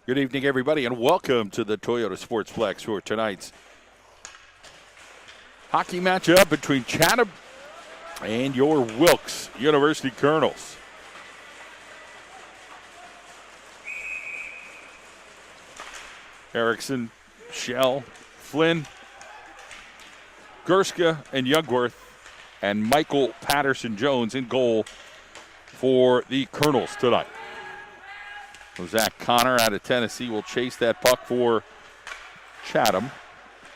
Good evening, everybody, and welcome to the Toyota Sportsplex for tonight's hockey matchup between Chatham and your Wilkes University Colonels. Erickson, Shell, Flynn, Gerska, and Youngworth, and Michael Patterson-Jones in goal for the Colonels tonight. Zach Connor out of Tennessee will chase that puck for Chatham.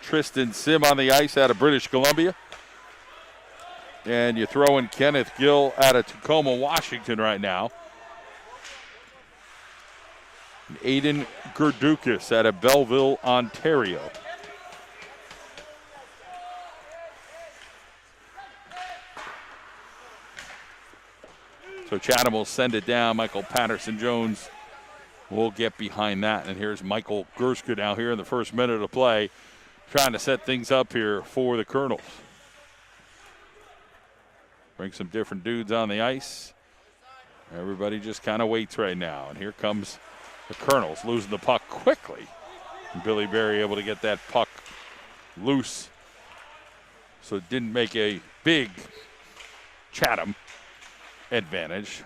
Tristan Sim on the ice out of British Columbia. And you throw in Kenneth Gill out of Tacoma, Washington right now. And Aiden Gerdukas out of Belleville, Ontario. So Chatham will send it down. Michael Patterson-Jones will get behind that. And here's Michael Gerska now here in the first minute of play, trying to set things up here for the Colonels. Bring some different dudes on the ice. Everybody just kind of waits right now. And here comes the Colonels losing the puck quickly. And Billy Berry able to get that puck loose. So it didn't make a big Chatham advantage.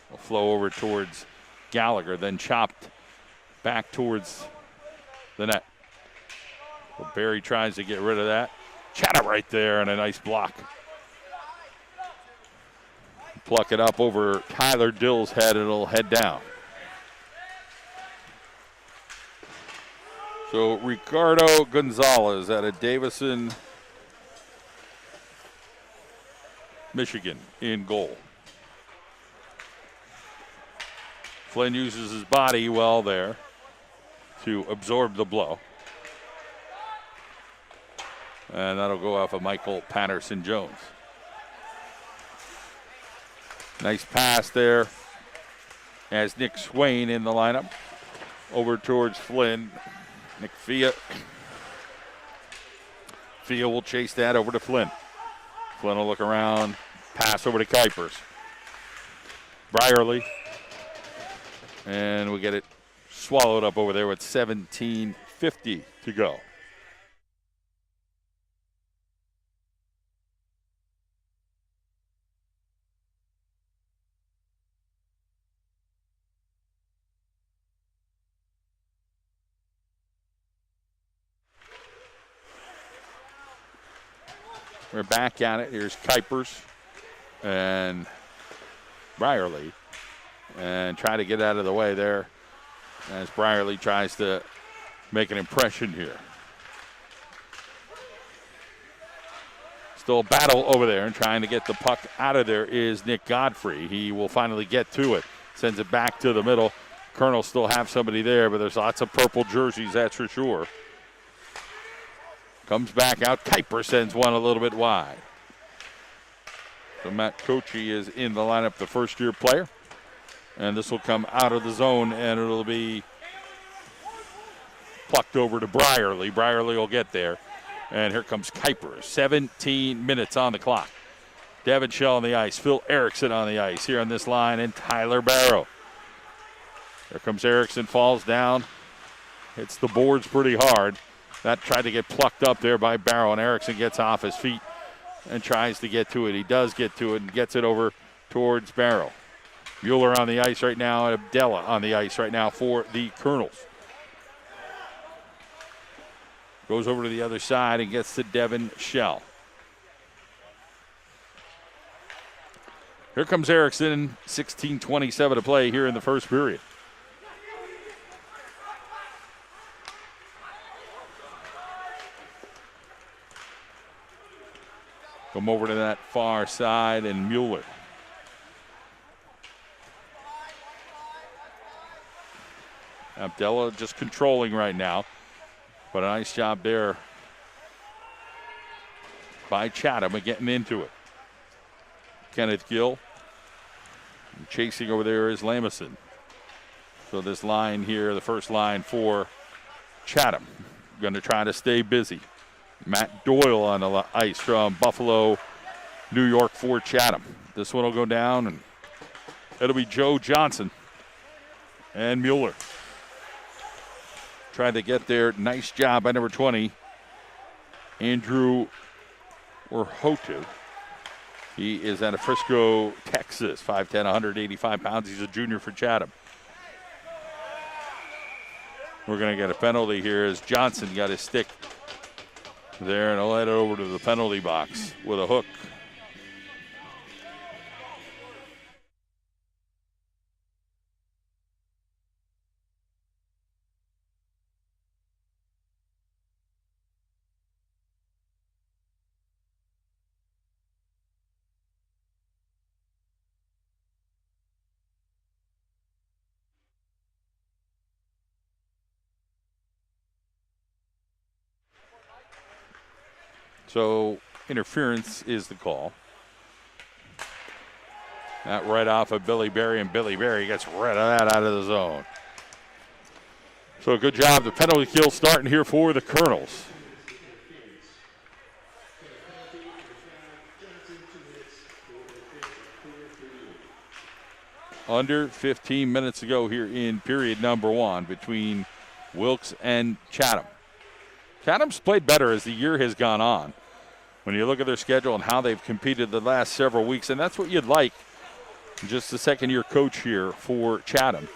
Will flow over towards Gallagher, then chopped back towards the net. Well, Barry tries to get rid of that. Chatham right there, and a nice block. Pluck it up over Tyler Dill's head, and it'll head down. So Ricardo Gonzalez out of Davison, Michigan in goal. Flynn uses his body well there to absorb the blow. And that'll go off of Michael Patterson-Jones. Nice pass there as Nick Swain in the lineup. Over towards Flynn. Nick Fia. Fia will chase that over to Flynn. Flynn will look around. Pass over to Kuipers. Brierly. And we get it swallowed up over there with 17:50 to go. We're back at it. Here's Kuipers and Brierly. And try to get out of the way there as Brierly tries to make an impression here. Still a battle over there, and trying to get the puck out of there is Nick Godfrey. He will finally get to it. Sends it back to the middle. Colonels still have somebody there, but there's lots of purple jerseys, that's for sure. Comes back out. Kuiper sends one a little bit wide. So Matt Kochi is in the lineup, the first-year player. And this will come out of the zone, and it'll be plucked over to Brierly. Brierly will get there. And here comes Kuiper. 17 minutes on the clock. Devin Shell on the ice. Phil Erickson on the ice here on this line, and Tyler Barrow. Here comes Erickson, falls down. Hits the boards pretty hard. That tried to get plucked up there by Barrow, and Erickson gets off his feet and tries to get to it. He does get to it and gets it over towards Barrow. Mueller on the ice right now, and Abdella on the ice right now for the Colonels. Goes over to the other side and gets to Devin Shell. Here comes Erickson, 16:27 to play here in the first period. Come over to that far side, and Mueller. Abdella just controlling right now. But a nice job there by Chatham of getting into it. Kenneth Gill. And chasing over there is Lamison. So this line here, the first line for Chatham, going to try to stay busy. Matt Doyle on the ice from Buffalo, New York for Chatham. This one will go down, and it'll be Joe Johnson and Mueller. tried to get there. Nice job by number 20, Andrew Orhotu. He is out of Frisco, Texas, 5'10", 185 pounds. He's a junior for Chatham. We're going to get a penalty here as Johnson got his stick there, and he'll head it over to the penalty box with a hook. So interference is the call. That right off of Billy Berry, and Billy Berry gets rid of that out of the zone. So good job. The penalty kill starting here for the Colonels. Under 15 minutes ago here in period number 1 between Wilkes and Chatham. Chatham's played better as the year has gone on. When you look at their schedule and how they've competed the last several weeks, and that's what you'd like, just the second-year coach here for Chatham.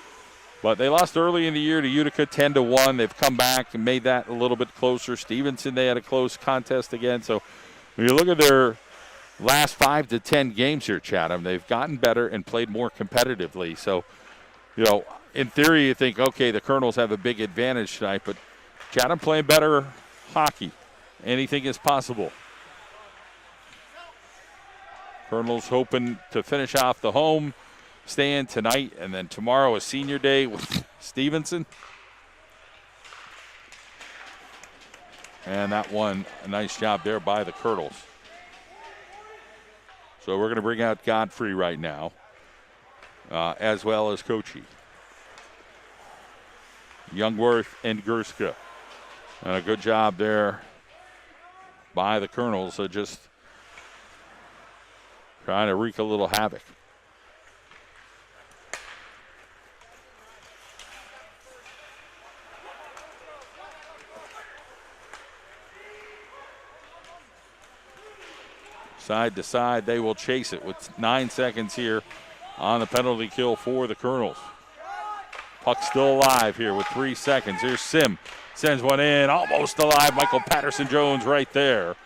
But they lost early in the year to Utica 10-1. They've come back and made that a little bit closer. Stevenson, they had a close contest again. So when you look at their last 5 to 10 games here, Chatham, they've gotten better and played more competitively. So, you know, in theory, you think, okay, the Colonels have a big advantage tonight, but Chatham playing better hockey. Anything is possible. Colonels hoping to finish off the home stand tonight, and then tomorrow is senior day with Stevenson. And that one, a nice job there by the Colonels. So we're going to bring out Godfrey right now, as well as Kochi. Youngworth and Gerska. And a good job there by the Colonels. So just trying to wreak a little havoc. Side to side, they will chase it with 9 seconds here on the penalty kill for the Colonels. Puck still alive here with 3 seconds. Here's Sim. Sends one in, almost alive. Michael Patterson-Jones right there.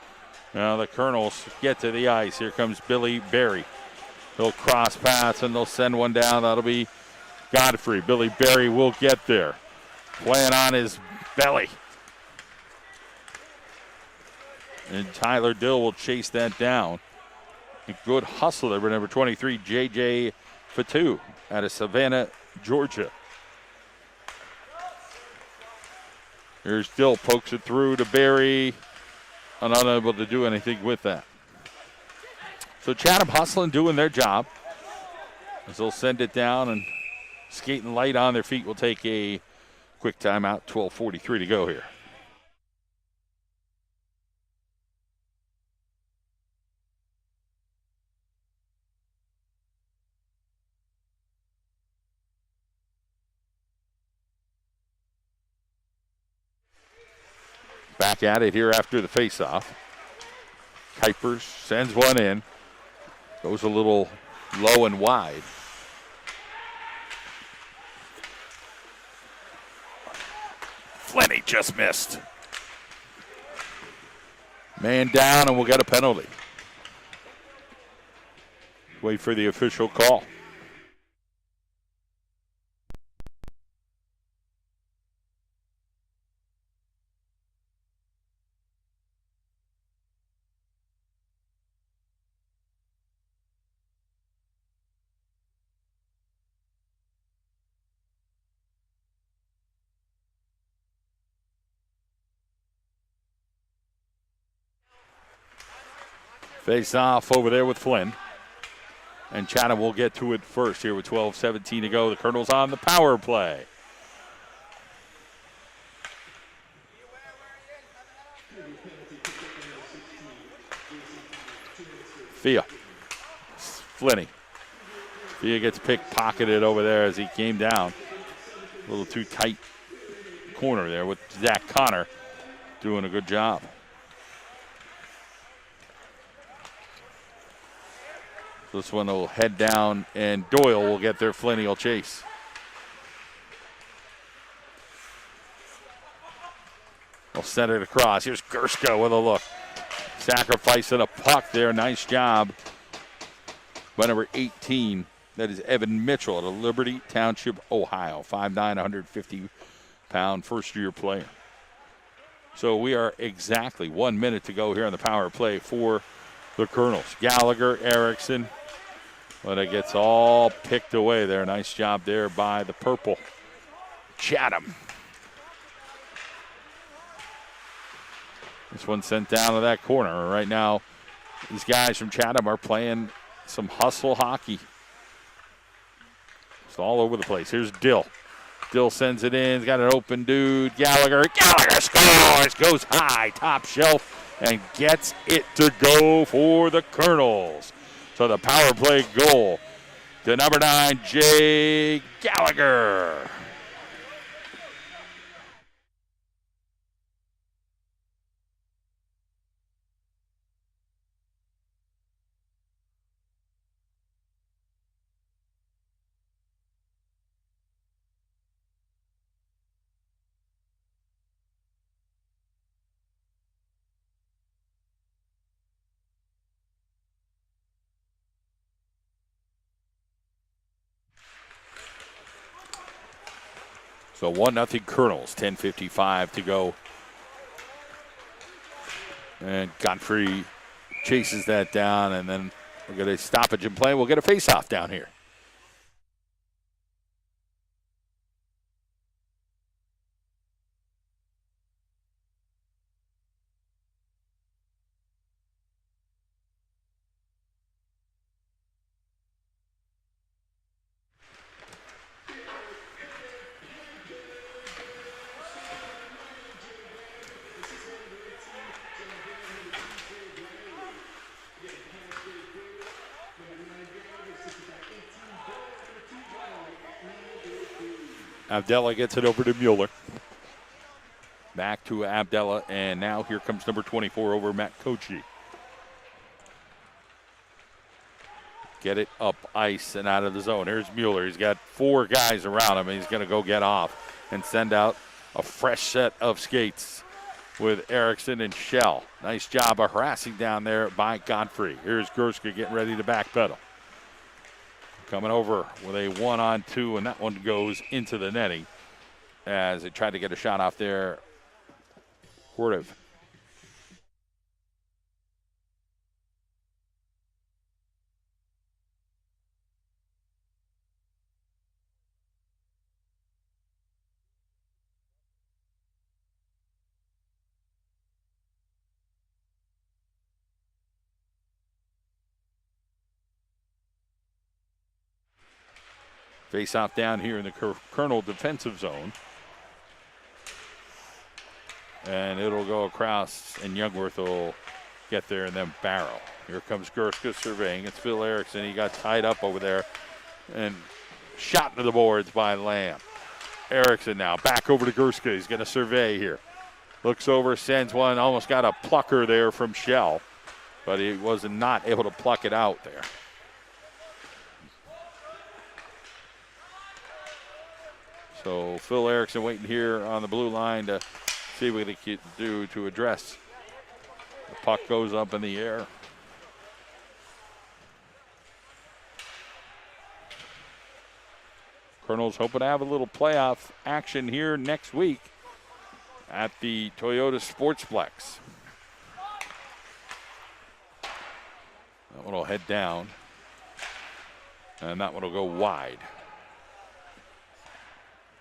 Now the Colonels get to the ice. Here comes Billy Berry. He'll cross pass and they'll send one down. That'll be Godfrey. Billy Berry will get there. Playing on his belly. And Tyler Dill will chase that down. A good hustle there by number 23, J.J. Fatu out of Savannah, Georgia. Here's Dill, pokes it through to Berry. And unable to do anything with that. So Chatham hustling, doing their job. As they'll send it down and skating light on their feet. We'll take a quick timeout, 12:43 to go here. Back at it here after the faceoff. Kuipers sends one in. Goes a little low and wide. Finney just missed. Man down, and we'll get a penalty. Wait for the official call. Face off over there with Flynn. And Chatham will get to it first here with 12:17 to go. The Colonels on the power play. Fia. Flinney. Fia gets pickpocketed over there as he came down. A little too tight corner there with Zach Connor doing a good job. This one will head down, and Doyle will get there. Finney will chase. We'll send it across. Here's Gerska with a look. Sacrificing a puck there. Nice job by number 18. That is Evan Mitchell out of Liberty Township, Ohio. 5'9", 150-pound first-year player. So we are exactly 1 minute to go here on the power play for the Colonels. Gallagher, Erickson. But it gets all picked away there. Nice job there by the purple. Chatham. This one sent down to that corner. Right now, these guys from Chatham are playing some hustle hockey. It's all over the place. Here's Dill. Dill sends it in. He's got an open dude. Gallagher scores. Goes high, top shelf, and gets it to go for the Colonels. So the power play goal to number 9, Jay Gallagher. So 1-0 Colonels, 10:55 to go. And Godfrey chases that down, and then we're going to stoppage in play. We'll get a face-off down here. Abdella gets it over to Mueller. Back to Abdella, and now here comes number 24 over Matt Kochi. Get it up ice and out of the zone. Here's Mueller. He's got 4 guys around him, and he's going to go get off and send out a fresh set of skates with Erickson and Shell. Nice job of harassing down there by Godfrey. Here's Gerska getting ready to backpedal. Coming over with a 1-on-2, and that one goes into the netting as they tried to get a shot off there. Hortiv. Face off down here in the Colonel defensive zone. And it'll go across, and Youngworth will get there and then barrel. Here comes Gerska surveying. It's Phil Erickson. He got tied up over there and shot into the boards by Lamb. Erickson now back over to Gerska. He's going to survey here. Looks over, sends one, almost got a plucker there from Shell, but he was not able to pluck it out there. So Phil Erickson waiting here on the blue line to see what he can do to address. The puck goes up in the air. Colonels hoping to have a little playoff action here next week at the Toyota Sportsplex. That one will head down, and that one will go wide.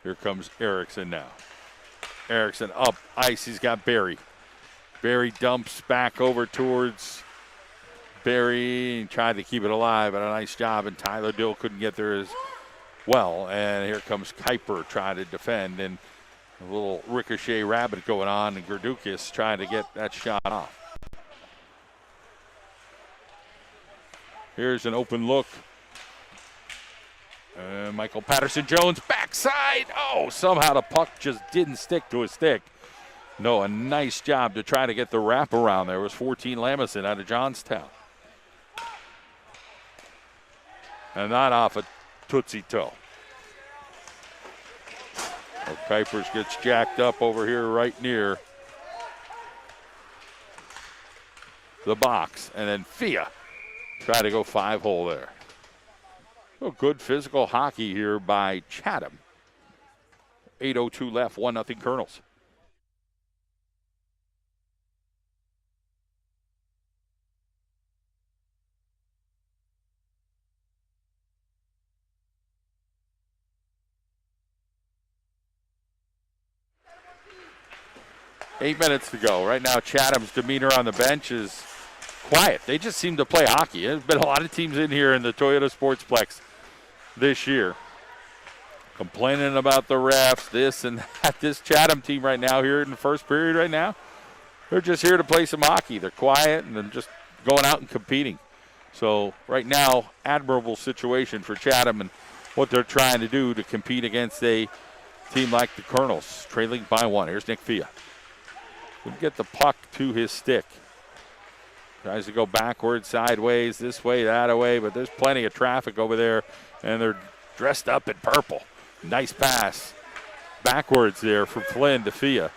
Here comes Erickson now. Erickson up ice. He's got Barry. Barry dumps back over towards Barry and tried to keep it alive, but a nice job, and Tyler Dill couldn't get there as well. And here comes Kuiper trying to defend, and a little ricochet rabbit going on, and Gerdukis trying to get that shot off. Here's an open look. Michael Patterson-Jones, backside. Oh, somehow the puck just didn't stick to his stick. No, a nice job to try to get the wraparound there. It was 14 Lamison out of Johnstown. And not off a tootsie toe. Well, Kuipers gets jacked up over here right near the box. And then Fia try to go 5-hole there. Oh, good physical hockey here by Chatham. 8:02 left, 1-0 Colonels. Eight minutes to go. Right now, Chatham's demeanor on the bench is quiet. They just seem to play hockey. There's been a lot of teams in here in the Toyota Sportsplex this year complaining about the refs, this and that. This Chatham team right now here in the first period right now, they're just here to play some hockey. They're quiet and they're just going out and competing. So right now, admirable situation for Chatham and what they're trying to do to compete against a team like the Colonels, trailing by 1. Here's Nick Fia. Couldn't get the puck to his stick. Tries to go backwards, sideways, this way, that way, but there's plenty of traffic over there, and they're dressed up in purple. Nice pass backwards there from Flynn to Fia,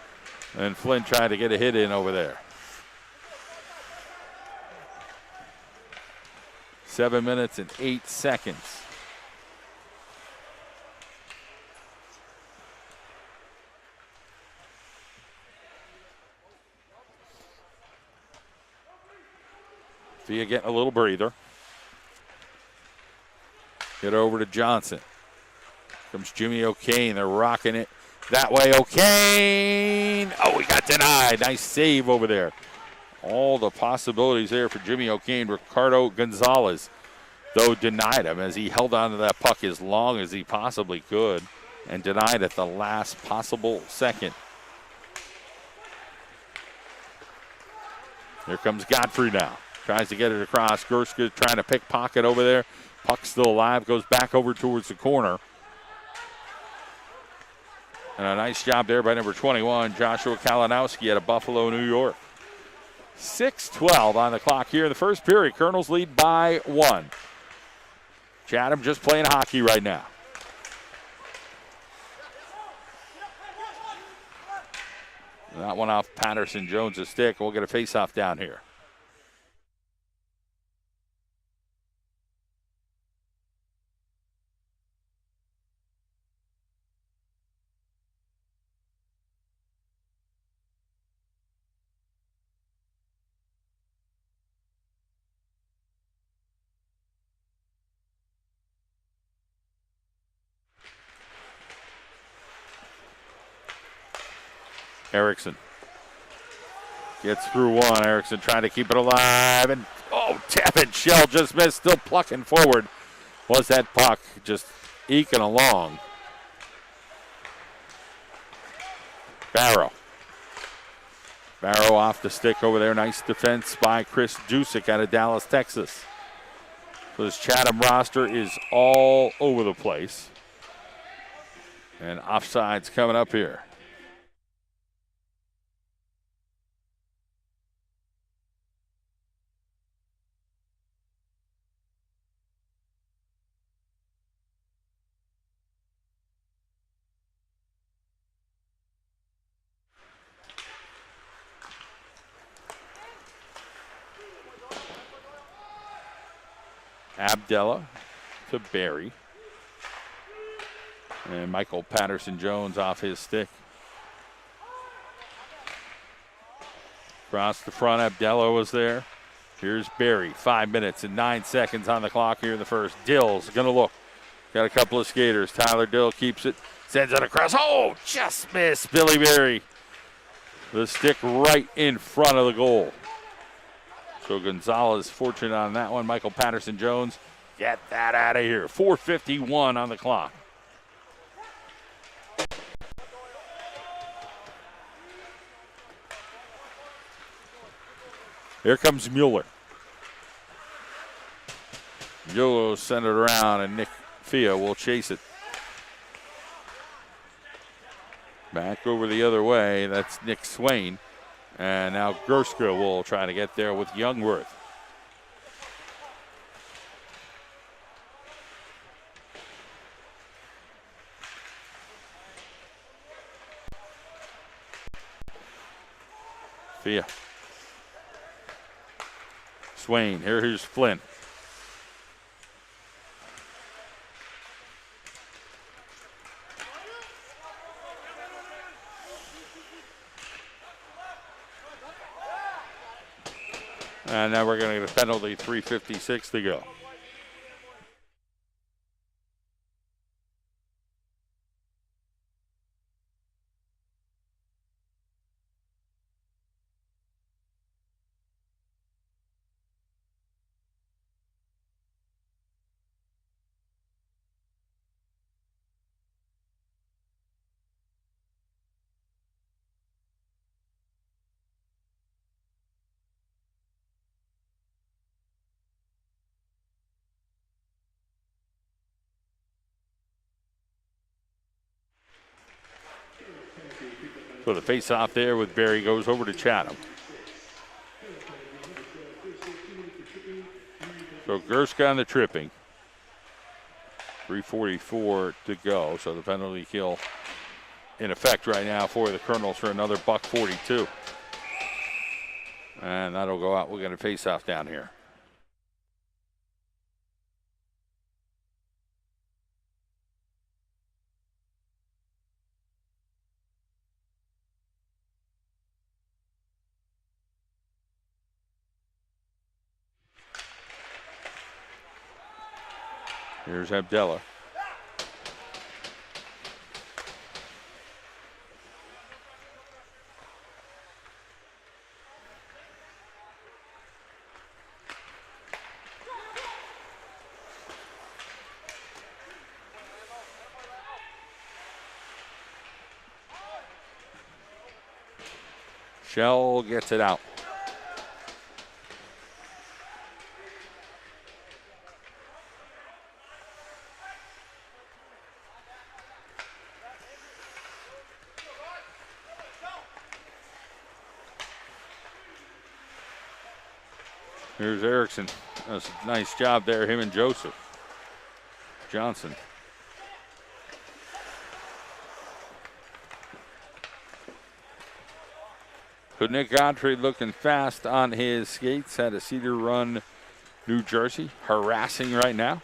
and Flynn tried to get a hit in over there. 7 minutes and 8 seconds. Fia getting a little breather. Get over to Johnson. Comes Jimmy O'Kane. They're rocking it that way. O'Kane. Oh, he got denied. Nice save over there. All the possibilities there for Jimmy O'Kane. Ricardo Gonzalez, though, denied him as he held on to that puck as long as he possibly could and denied at the last possible second. Here comes Godfrey now. Tries to get it across. Gerska trying to pickpocket over there. Puck still alive. Goes back over towards the corner. And a nice job there by number 21, Joshua Kalinowski out of Buffalo, New York. 6:12 on the clock here in the first period. Colonels lead by 1. Chatham just playing hockey right now. That one off Patterson-Jones' stick. We'll get a face-off down here. Erickson gets through one. Erickson trying to keep it alive. And, oh, tap it. Shell just missed. Still plucking forward. Was that puck just eking along? Barrow. Barrow off the stick over there. Nice defense by Chris Jusic out of Dallas, Texas. So this Chatham roster is all over the place. And offsides coming up here. Abdella to Barry. And Michael Patterson-Jones off his stick. Across the front, Abdella was there. Here's Barry. 5 minutes and 9 seconds on the clock here in the first. Dill's going to look. Got a couple of skaters. Tyler Dill keeps it. Sends it across. Oh, just missed Billy Barry. The stick right in front of the goal. So Gonzalez fortunate on that one. Michael Patterson-Jones, get that out of here. 4:51 on the clock. Here comes Mueller. Mueller sent it around, and Nick Fia will chase it. Back over the other way. That's Nick Swain. And now Gerska will try to get there with Youngworth. Fia. Swain. Here's Flynn. And now we're going to get a penalty, 3:56 to go. So the face-off there with Barry goes over to Chatham. So Gerska on the tripping. 3:44 to go. So the penalty kill in effect right now for the Colonels for another $142. And that'll go out. We're going to face-off down here. Here's Abdella. Shell gets it out. Here's Erickson. That's a nice job there, him and Joseph. Johnson. So Nick Godfrey looking fast on his skates at a Cedar Run, New Jersey. Harassing right now.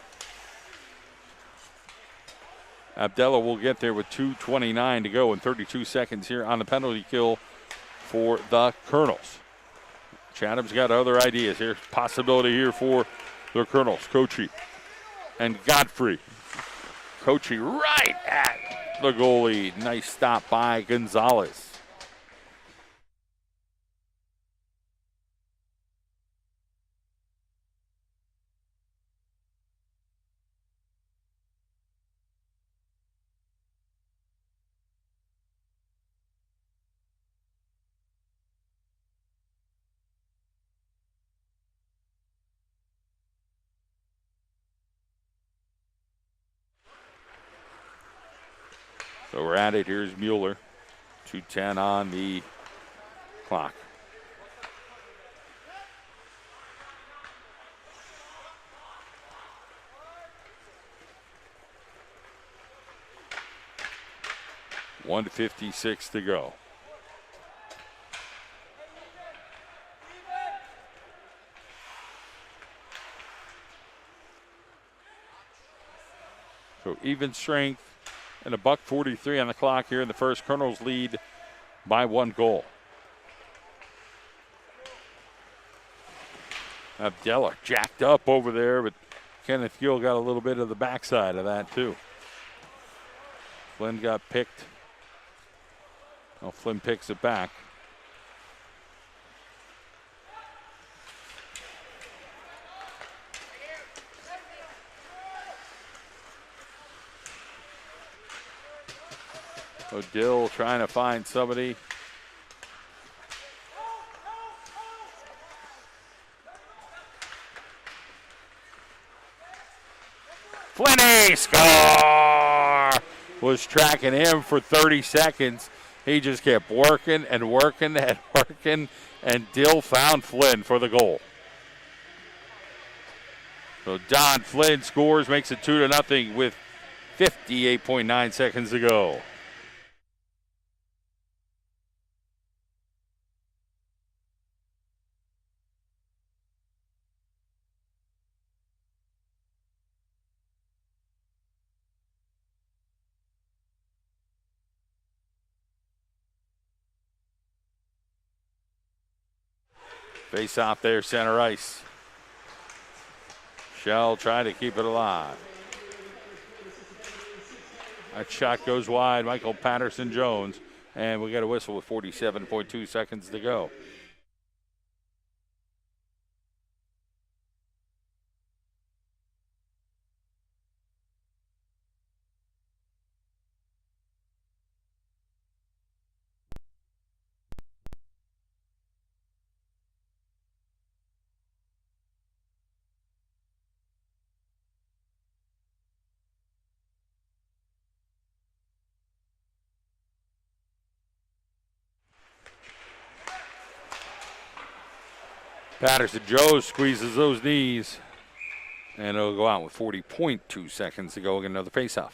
Abdella will get there with 2:29 to go and 32 seconds here on the penalty kill for the Colonels. Chatham's got other ideas. Here's possibility here for the Colonels. Kochi and Godfrey. Kochi right at the goalie. Nice stop by Gonzalez. So we're at it. Here's Mueller. 2:10 on the clock. $1:56 to go. So even strength. And a $1:43 on the clock here in the first. Colonels lead by 1 goal. Abdella jacked up over there, but Kenneth Gill got a little bit of the backside of that too. Flynn got picked. Oh, Flynn picks it back. Dill trying to find somebody. Finney score! Was tracking him for 30 seconds. He just kept working and working and working, and Dill found Flynn for the goal. So Don Flynn scores, makes it 2-0 with 58.9 seconds to go. Face off there, center ice. Shell trying to keep it alive. That shot goes wide. Michael Patterson-Jones. And we got a whistle with 47.2 seconds to go. Patterson-Jones squeezes those knees. And it'll go out with 40.2 seconds to go. We'll get another faceoff.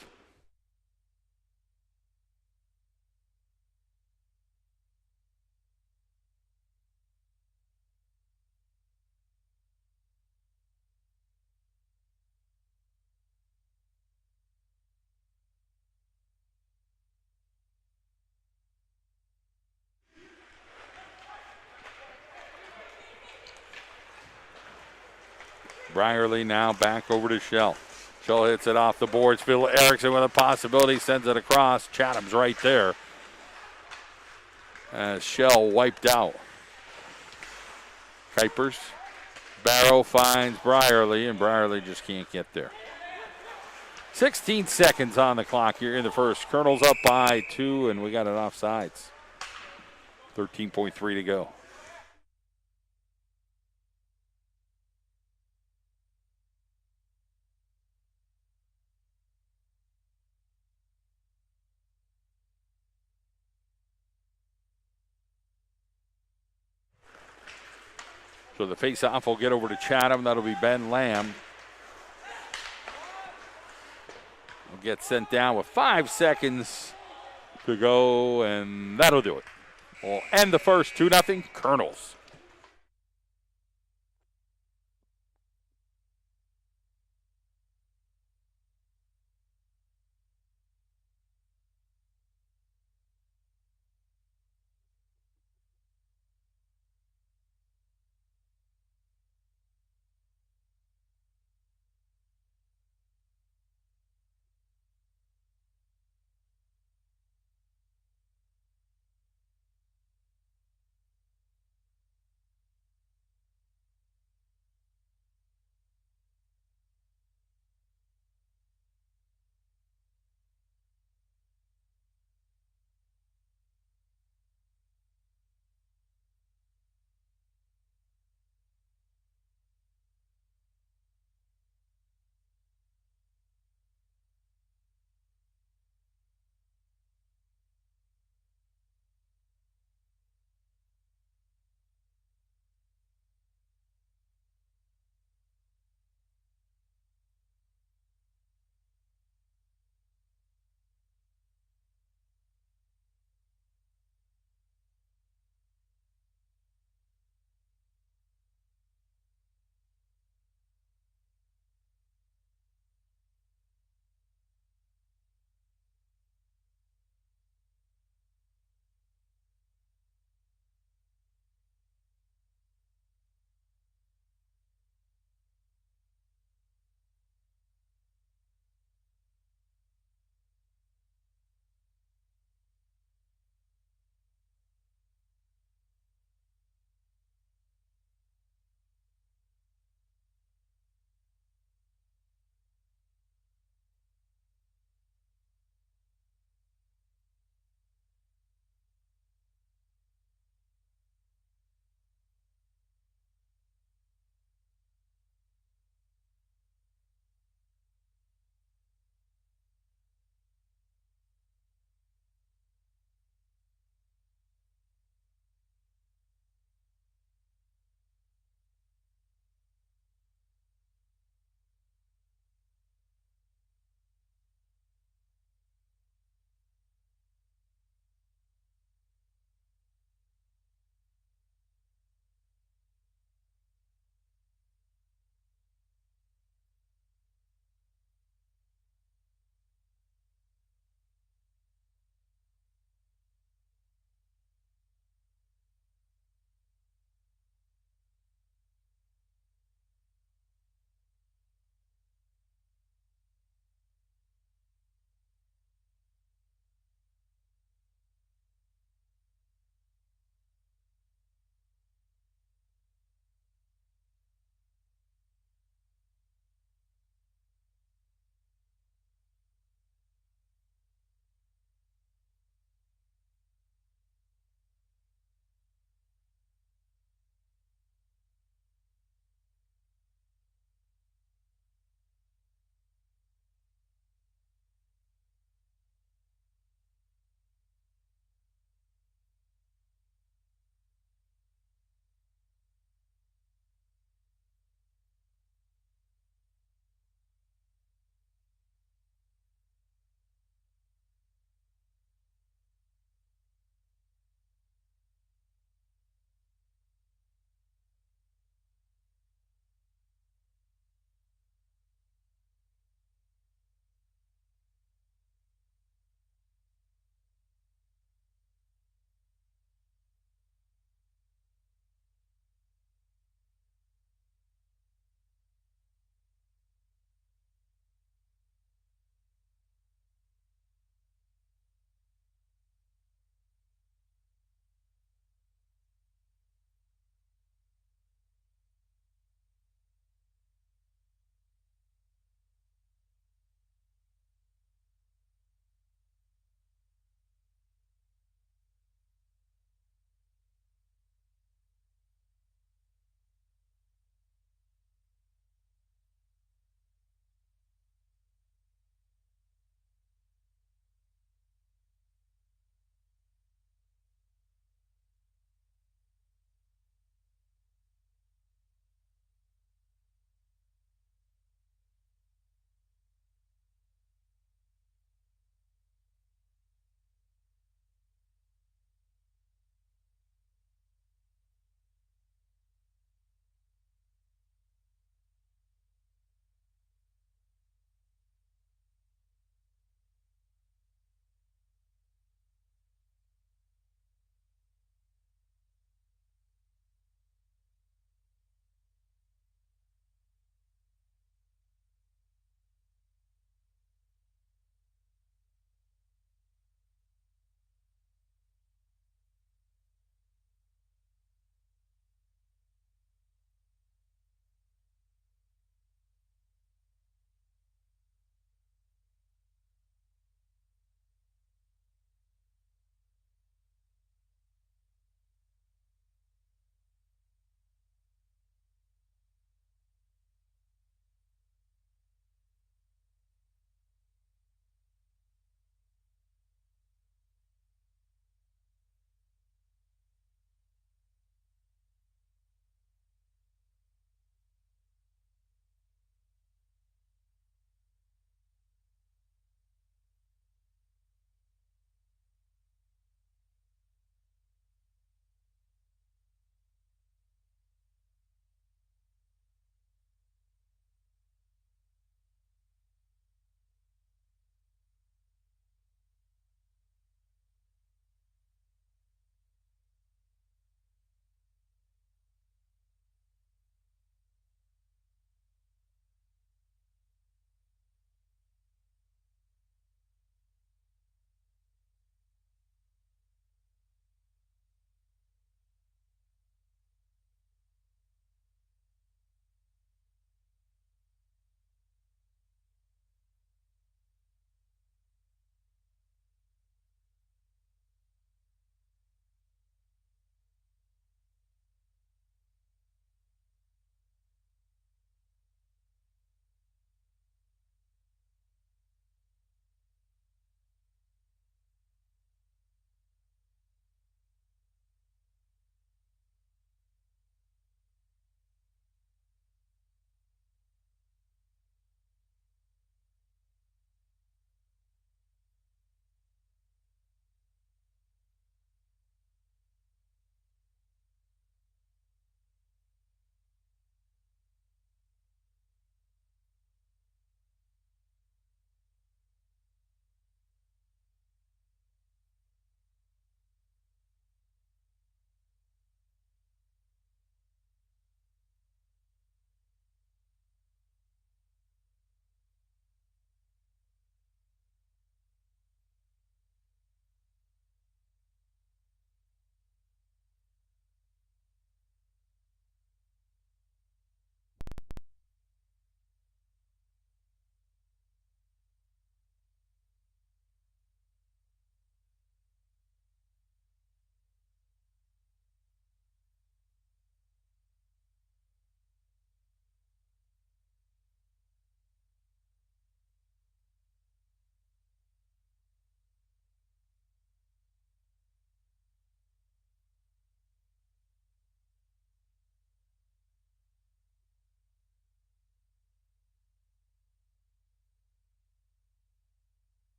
Brierly now back over to Shell. Shell hits it off the boards. Phil Erickson with a possibility, sends it across. Chatham's right there. Shell wiped out. Kuipers. Barrow finds Brierly, and Brierly just can't get there. 16 seconds on the clock here in the first. Colonel's up by 2, and we got it offsides. 13.3 to go. So the face-off will get over to Chatham. That'll be Ben Lamb. Will get sent down with 5 seconds to go, and that'll do it. We'll end the first 2-0 Colonels.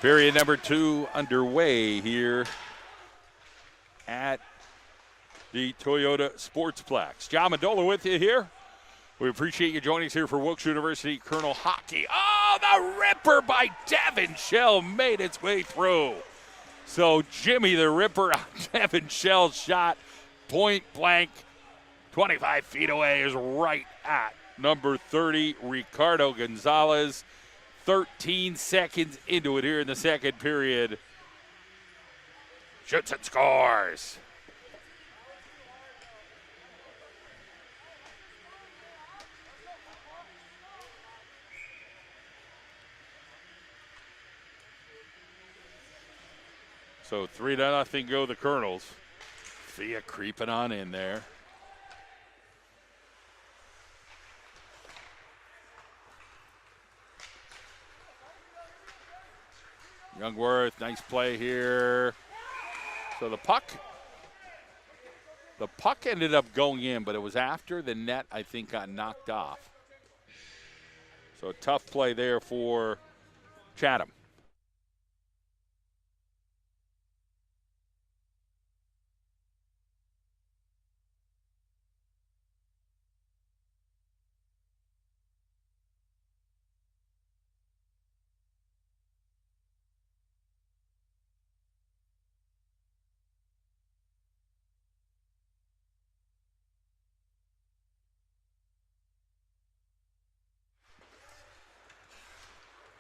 Period number 2 underway here at the Toyota Sportsplex. John Mendola with you here. We appreciate you joining us here for Wilkes University Colonel Hockey. Oh, the ripper by Devin Shell made its way through. So Jimmy the Ripper, Devin Shell's shot, point blank, 25 feet away, is right at number 30, Ricardo Gonzalez. 13 seconds into it here in the second period. Shoots and scores. So 3-0 go the Colonels. Thea creeping on in there. Youngworth, nice play here. So the puck ended up going in, but it was after the net, I think, got knocked off. So a tough play there for Chatham.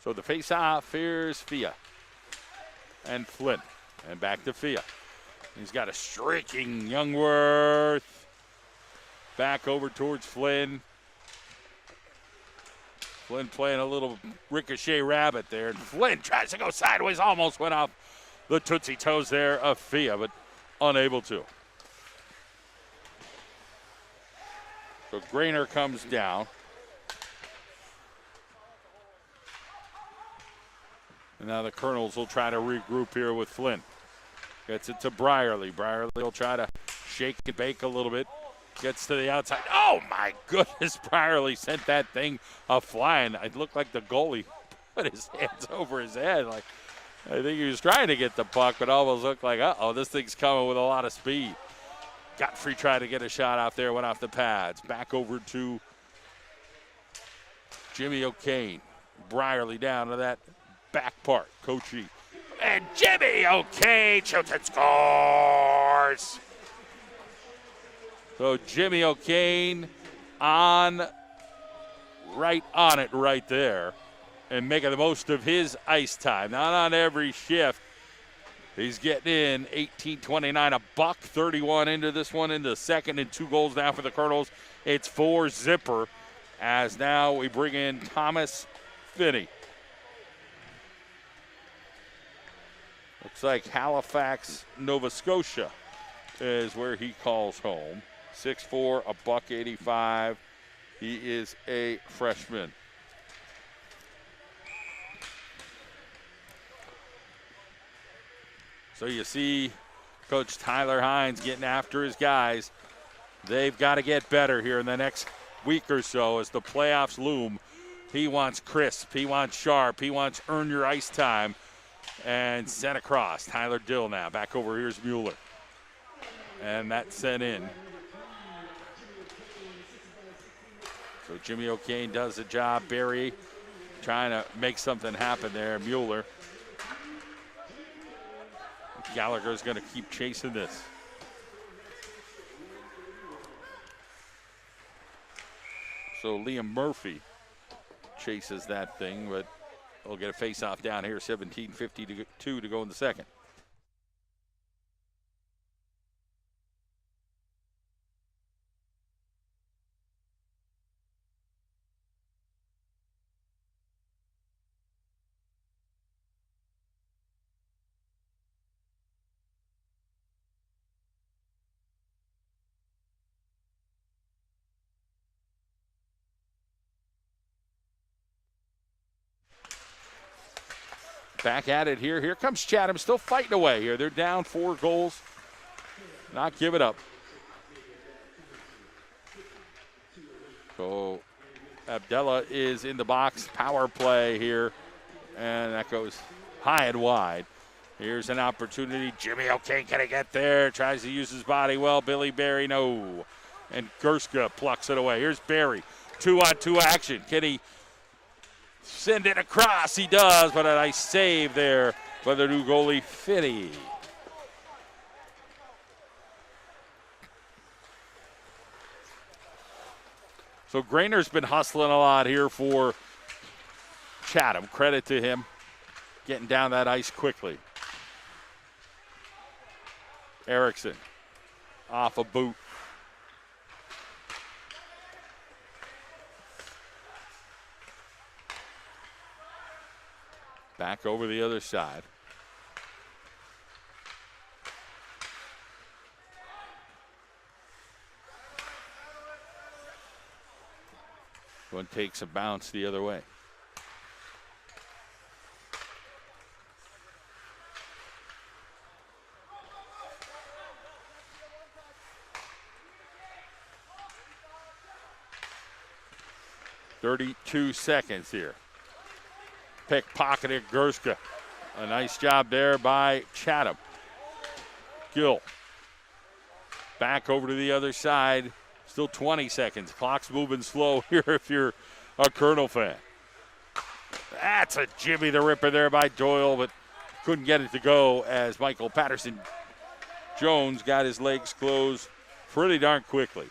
So the face-off, here's Fia and Flynn. And back to Fia. He's got a streaking Youngworth. Back over towards Flynn. Flynn playing a little ricochet rabbit there. And Flynn tries to go sideways, almost went off the tootsie toes there of Fia, but unable to. So Grainer comes down. And now the Colonels will try to regroup here with Flynn. Gets it to Brierly. Brierly will try to shake and bake a little bit. Gets to the outside. Oh, my goodness. Brierly sent that thing flying. It looked like the goalie put his hands over his head. Like, I think he was trying to get the puck, but almost looked like, uh-oh, this thing's coming with a lot of speed. Godfrey tried to get a shot out there, went off the pads. Back over to Jimmy O'Kane. Brierly down to that back part, Coachy. And Jimmy O'Kane shoots and scores. So Jimmy O'Kane right on it right there and making the most of his ice time. Not on every shift. He's getting in 18-29, a buck 31 into this one in the second, and 2 goals now for the Colonels. It's 4-0 as now we bring in Thomas Finney. Looks like Halifax, Nova Scotia is where he calls home. 6'4", a buck 85. He is a freshman. So you see Coach Tyler Hines getting after his guys. They've got to get better here in the next week or so as the playoffs loom. He wants crisp. He wants sharp. He wants earn your ice time. And sent across. Tyler Dill now. Back over here's Mueller. And that's sent in. So Jimmy O'Kane does the job. Barry trying to make something happen there. Mueller. Gallagher's going to keep chasing this. So Liam Murphy chases that thing, but we'll get a face-off down here, 17:52 to go in the second. Back at it here. Here comes Chatham, still fighting away here. They're down 4 goals. Not give it up. So Abdella is in the box. Power play here. And that goes high and wide. Here's an opportunity. Jimmy O'Kane, can he get there? Tries to use his body well. Billy Berry, no. And Gerska plucks it away. Here's Berry. 2-on-2 action. Can he send it across? He does, but a nice save there by the new goalie, Finney. So Grainer's been hustling a lot here for Chatham. Credit to him getting down that ice quickly. Erickson off a boot. Back over the other side. One takes a bounce the other way. .32 seconds here. Pickpocketed Gerska. A nice job there by Chatham. Gill. Back over to the other side. Still 20 seconds. Clock's moving slow here if you're a Colonel fan. That's a Jimmy the Ripper there by Doyle, but couldn't get it to go as Michael Patterson Jones got his legs closed pretty darn quickly.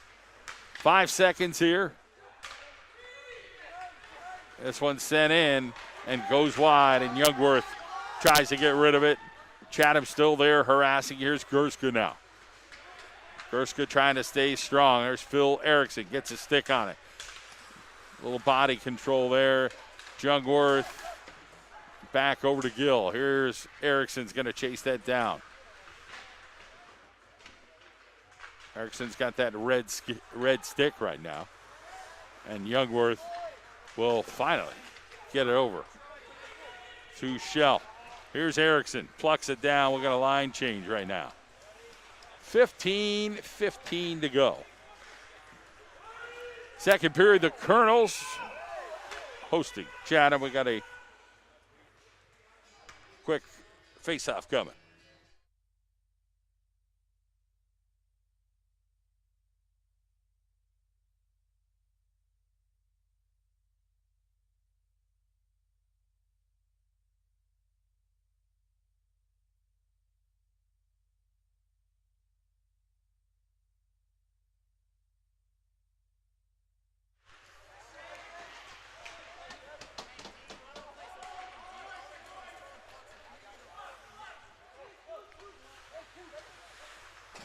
5 seconds here. This one sent in and goes wide, and Youngworth tries to get rid of it. Chatham still there harassing. Here's Gerska now. Gerska trying to stay strong. There's Phil Erickson, gets a stick on it. A little body control there. Youngworth back over to Gill. Here's Erickson's going to chase that down. Erickson's got that red stick right now. And Youngworth will finally get it over to Shell. Here's Erickson, plucks it down. We've got a line change right now. 15:15 to go. Second period, the Colonels hosting Chatham. We got a quick face-off coming.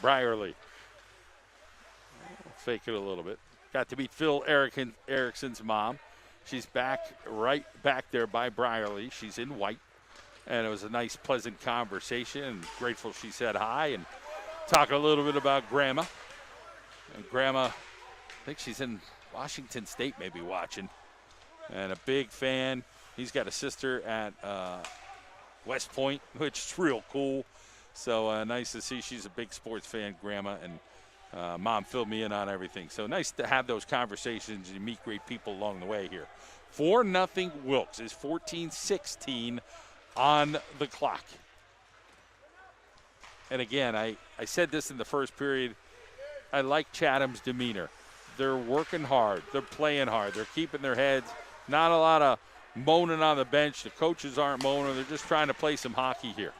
Brierly. Fake it a little bit. Got to meet Phil Erickson's mom. She's right back there by Brierly. She's in white. And it was a nice, pleasant conversation. And grateful she said hi and talking a little bit about Grandma. And Grandma, I think she's in Washington State maybe watching. And a big fan. He's got a sister at West Point, which is real cool. So nice to see she's a big sports fan, Grandma, and Mom filled me in on everything. So nice to have those conversations and meet great people along the way here. 4-0 Wilkes is 14-16 on the clock. And again, I said this in the first period. I like Chatham's demeanor. They're working hard. They're playing hard. They're keeping their heads. Not a lot of moaning on the bench. The coaches aren't moaning. They're just trying to play some hockey here.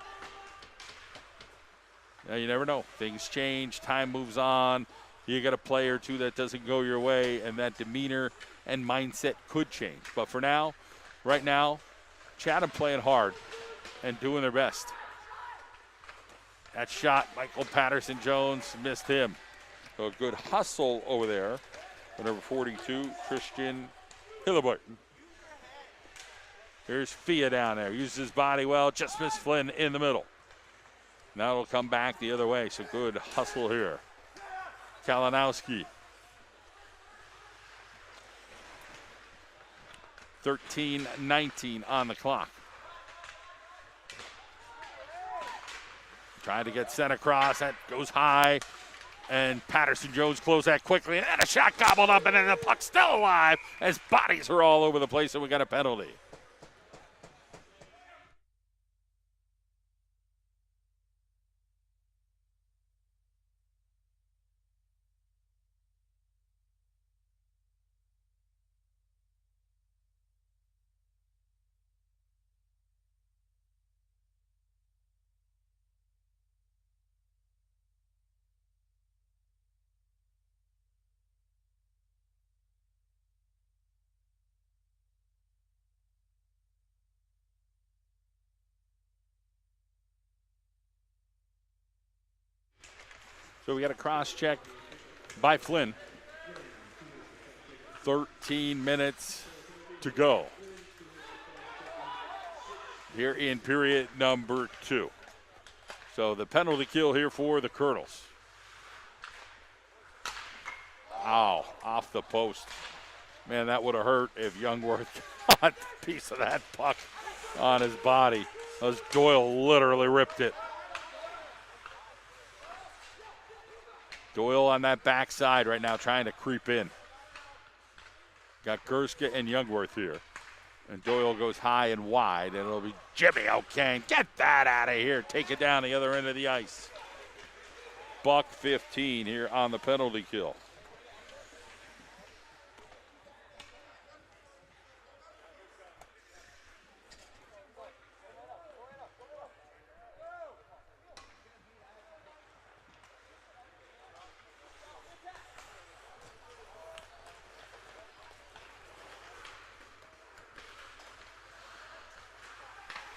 Now, you never know. Things change. Time moves on. You get a play or two that doesn't go your way, and that demeanor and mindset could change. But for now, right now, Chatham playing hard and doing their best. That shot, Michael Patterson Jones missed him. So a good hustle over there. Number 42, Christian Hillebarton. Here's Fia down there. Uses his body well. Just missed Flynn in the middle. Now it'll come back the other way, so good hustle here. Kalinowski. 13-19 on the clock. Trying to get sent across. That goes high. And Patterson Jones closed that quickly. And a shot gobbled up, and then the puck's still alive as bodies are all over the place, and we got a penalty. So we got a cross check by Flynn. 13 minutes to go here in period number 2. So the penalty kill here for the Colonels. Ow, off the post. Man, that would have hurt if Youngworth got a piece of that puck on his body. As Doyle literally ripped it. Doyle on that backside right now trying to creep in. Got Gerska and Youngworth here. And Doyle goes high and wide, and it'll be Jimmy O'Kane. Get that out of here. Take it down the other end of the ice. $1.15 here on the penalty kill.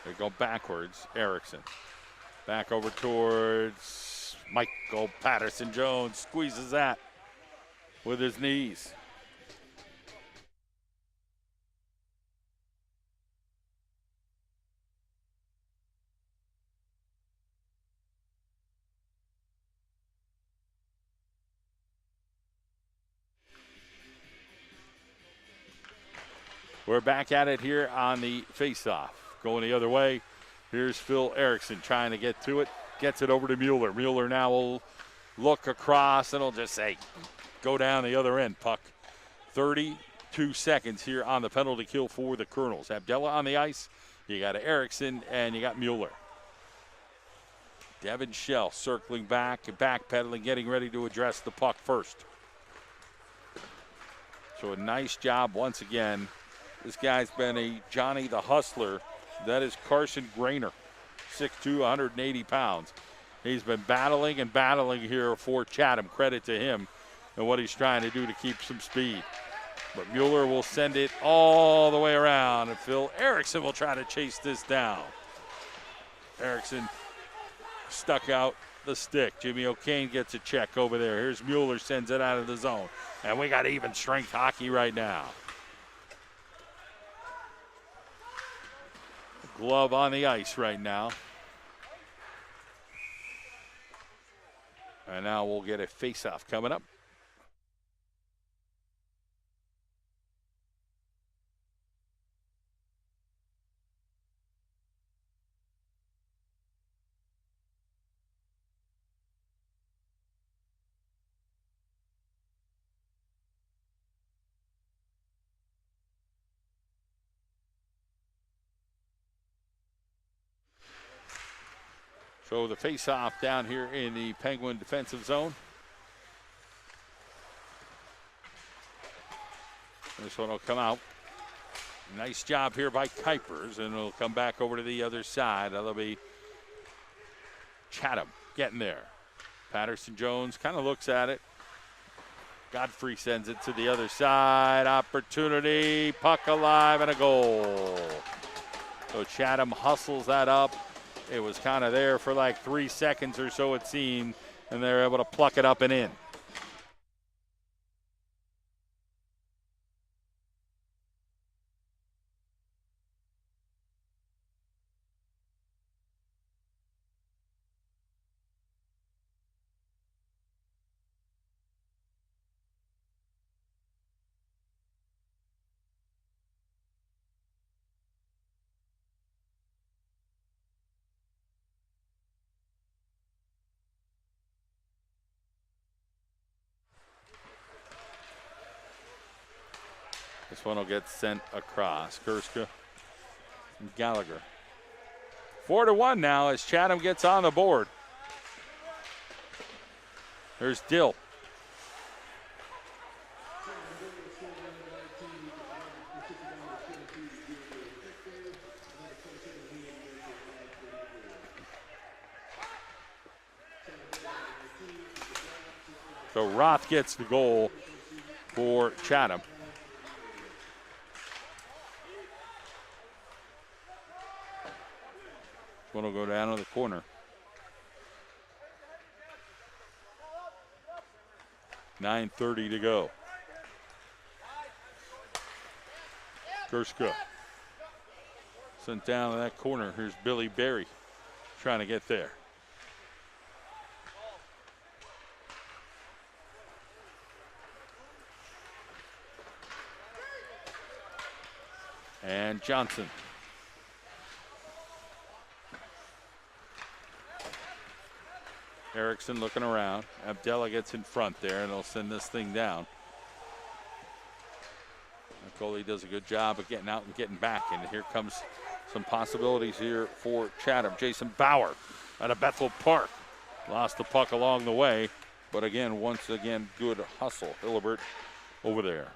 They go backwards. Erickson. Back over towards Michael Patterson-Jones. Squeezes that with his knees. We're back at it here on the faceoff. Going the other way. Here's Phil Erickson trying to get to it. Gets it over to Mueller. Mueller now will look across and he'll just say, go down the other end, puck. 32 seconds here on the penalty kill for the Colonels. Abdella on the ice. You got Erickson and you got Mueller. Devin Shell circling back and backpedaling, getting ready to address the puck first. So a nice job once again. This guy's been a Johnny the Hustler. That is Carson Grainer, 6'2", 180 pounds. He's been battling and battling here for Chatham. Credit to him and what he's trying to do to keep some speed. But Mueller will send it all the way around, and Phil Erickson will try to chase this down. Erickson stuck out the stick. Jimmy O'Kane gets a check over there. Here's Mueller, sends it out of the zone. And we got even strength hockey right now. Glove on the ice right now. And now we'll get a face-off coming up. So the face-off down here in the Penguin defensive zone. This one will come out. Nice job here by Kuipers, and it'll come back over to the other side. That'll be Chatham getting there. Patterson-Jones kind of looks at it. Godfrey sends it to the other side. Opportunity, puck alive, and a goal. So Chatham hustles that up. It was kind of there for like 3 seconds or so, it seemed, and they're able to pluck it up and in. This one will get sent across. Gerska and Gallagher. 4-1 now as Chatham gets on the board. There's Dill. So Roth gets the goal for Chatham. One will go down to the corner. 9:30 to go. Gerska sent down in that corner. Here's Billy Berry trying to get there. And Johnson. Erickson looking around. Abdella gets in front there, and they'll send this thing down. The goalie does a good job of getting out and getting back, and here comes some possibilities here for Chatham. Jason Bauer out of Bethel Park. Lost the puck along the way, but again, once again, good hustle. Hillebert over there.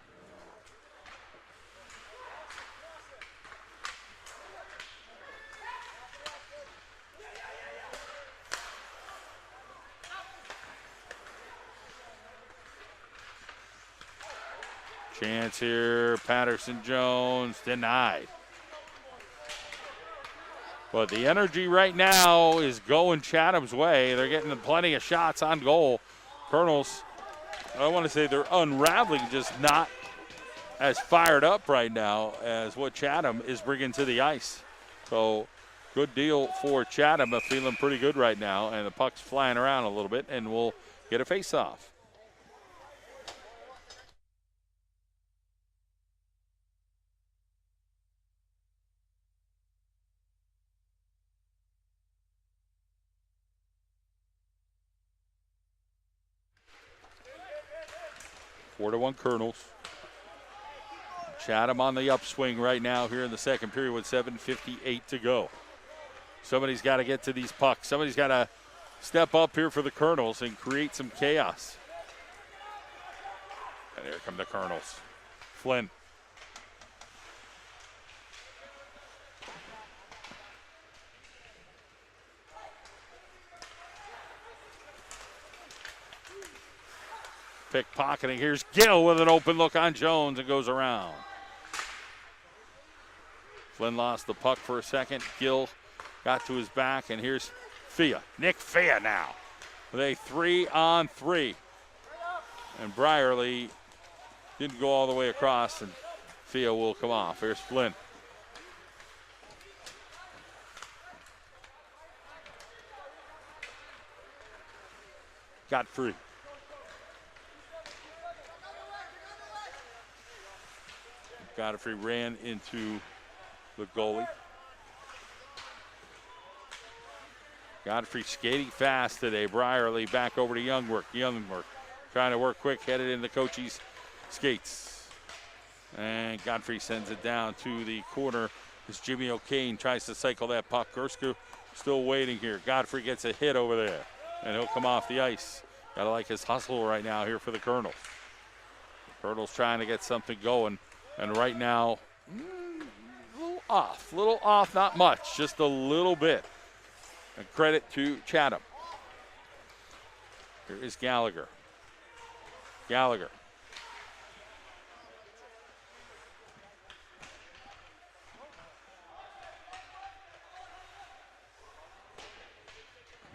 Chance here, Patterson-Jones denied. But the energy right now is going Chatham's way. They're getting plenty of shots on goal. Colonels, I don't want to say they're unraveling, just not as fired up right now as what Chatham is bringing to the ice. So good deal for Chatham, feeling pretty good right now. And the puck's flying around a little bit, and we'll get a face-off. Four to one Colonels. Chatham on the upswing right now here in the second period with 7:58 to go. Somebody's got to get to these pucks. Somebody's got to step up here for the Colonels and create some chaos. And here come the Colonels. Flynn. Pickpocketing. Here's Gill with an open look on Jones and goes around. Flynn lost the puck for a second. Gill got to his back, and here's Fia. Nick Fia now with a 3-on-3. And Brierly didn't go all the way across, and Fia will come off. Here's Flynn. Godfrey. Godfrey ran into the goalie. Godfrey skating fast today. Brierly back over to Youngwork. Youngwork trying to work quick, headed into Coachie's skates. And Godfrey sends it down to the corner as Jimmy O'Kane tries to cycle that puck. Gerska still waiting here. Godfrey gets a hit over there, and he'll come off the ice. Gotta like his hustle right now here for the Colonels. The Colonels trying to get something going. And right now, a little off, not much, just a little bit. And credit to Chatham. Here is Gallagher. Gallagher.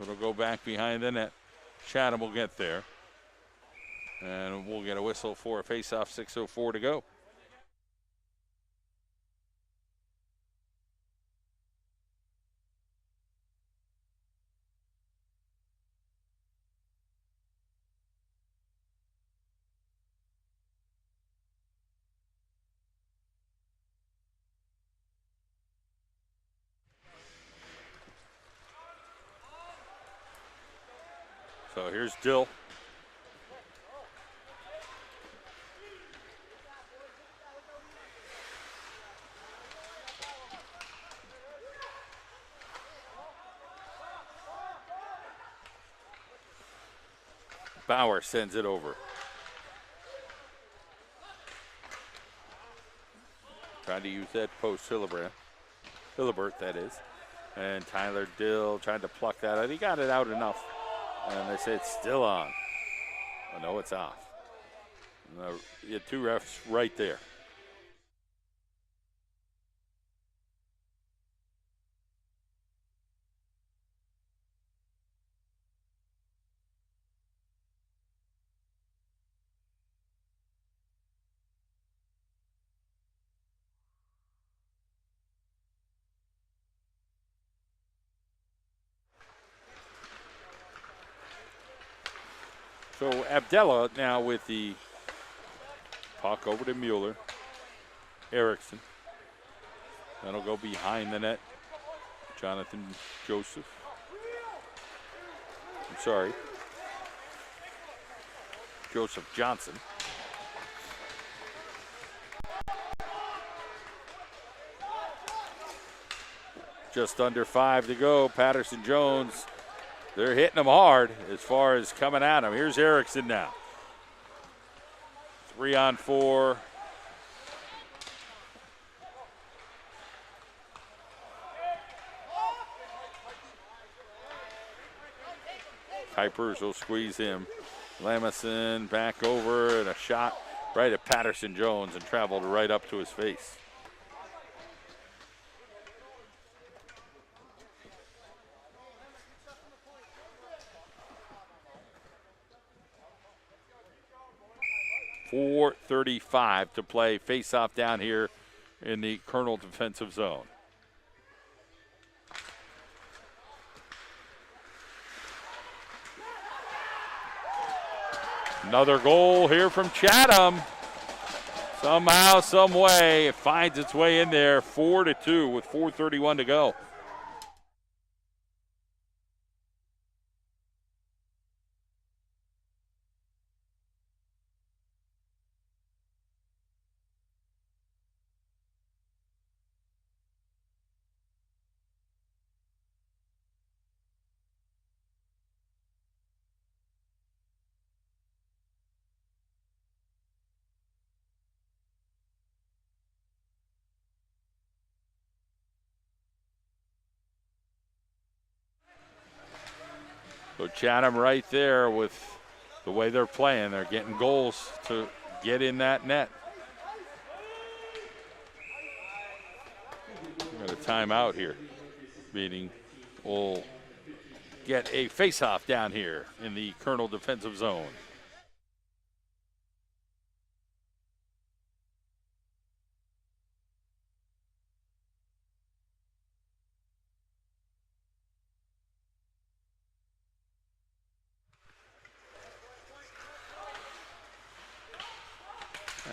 It'll go back behind the net. Chatham will get there. And we'll get a whistle for a face-off, 6:04 to go. So here's Dill. Bauer sends it over. Trying to use that post Hillebert, that is. And Tyler Dill tried to pluck that out. He got it out enough. And they say it's still on. Oh, no, it's off. You had two refs right there. So Abdallah now with the puck over to Mueller. Erickson. That'll go behind the net. Jonathan Joseph. I'm sorry. Joseph Johnson. Just under 5 to go. Patterson Jones, they're hitting them hard as far as coming at him. Here's Erickson now. 3-on-4. Kuipers will squeeze him. Lamison back over and a shot right at Patterson Jones and traveled right up to his face. .435 to play. Face-off down here in the Colonel defensive zone. Another goal here from Chatham. Somehow, some way, it finds its way in there. 4-2 with 4:31 to go. So Chatham right there with the way they're playing. They're getting goals to get in that net. Got a timeout here. Meaning we'll get a face-off down here in the Colonel defensive zone.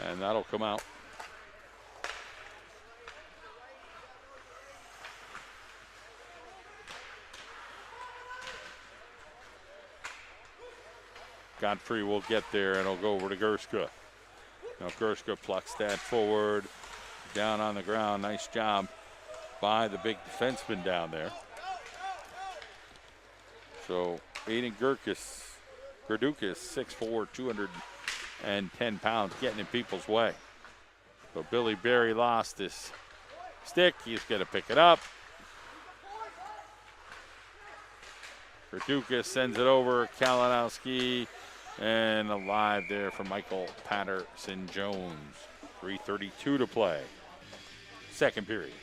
And that'll come out. Godfrey will get there and it'll go over to Gerska. Now Gerska plucks that forward, down on the ground. Nice job by the big defenseman down there. So Aiden Gerdukas, 6'4", 210 pounds, getting in people's way. So Billy Berry lost his stick. He's going to pick it up. Gerdukas sends it over. Kalinowski, and alive there for Michael Patterson Jones. 3:32 to play. Second period.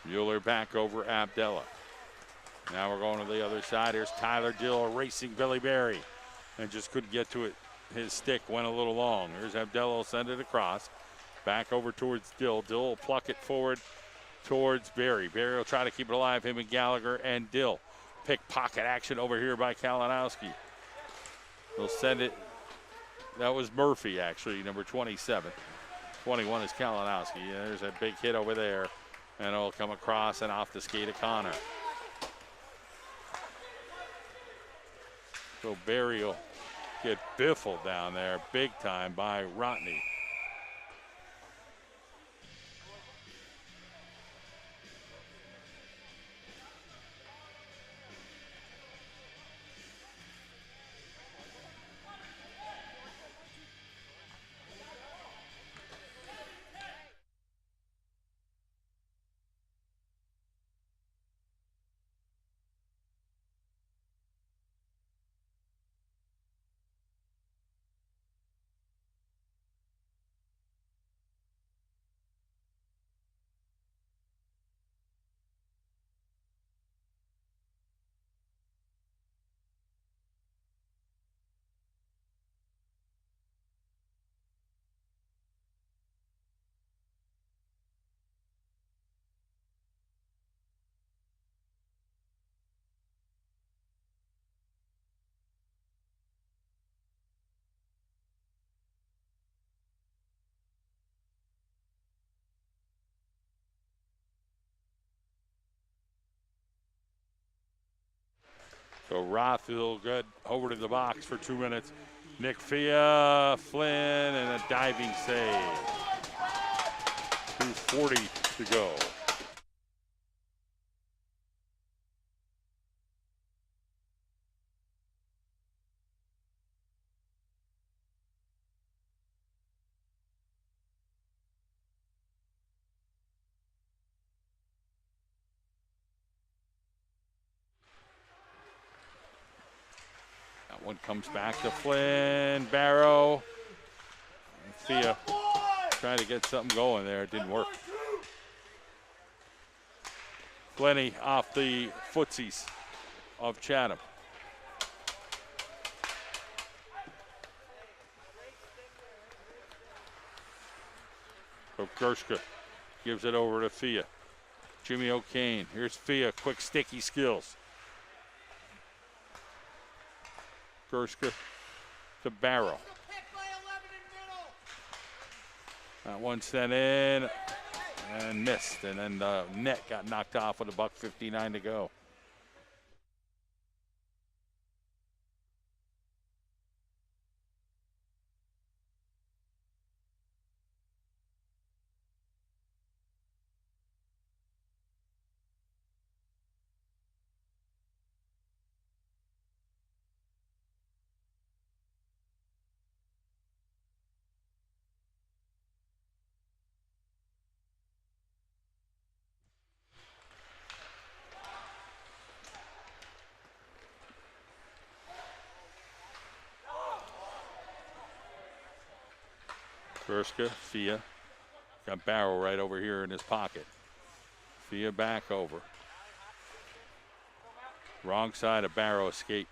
Mueller back over Abdallah. Now we're going to the other side. Here's Tyler Dill racing Billy Berry and just couldn't get to it. His stick went a little long. Here's Abdallah, send it across. Back over towards Dill. Dill will pluck it forward towards Berry. Berry will try to keep it alive, him and Gallagher and Dill. Pickpocket action over here by Kalinowski. They'll send it. That was Murphy, actually, number 27. 21 is Kalinowski. There's a big hit over there. And it'll come across and off the skate of Connor. So Berry will get biffled down there big time by Rotney. So Roth will get over to the box for 2 minutes. Nick Fia, Flynn, and a diving save. 2:40 to go. That one comes back to Flynn, Barrow. Fia trying to get something going there. It didn't work. Finney off the footsies of Chatham. So Gershka gives it over to Fia. Jimmy O'Kane. Here's Fia. Quick, sticky skills. Gershka to Barrow. That one sent in and missed. And then the net got knocked off with $1:59 to go. Gershka, Fia. Got Barrow right over here in his pocket. Fia back over. Wrong side of Barrow escape.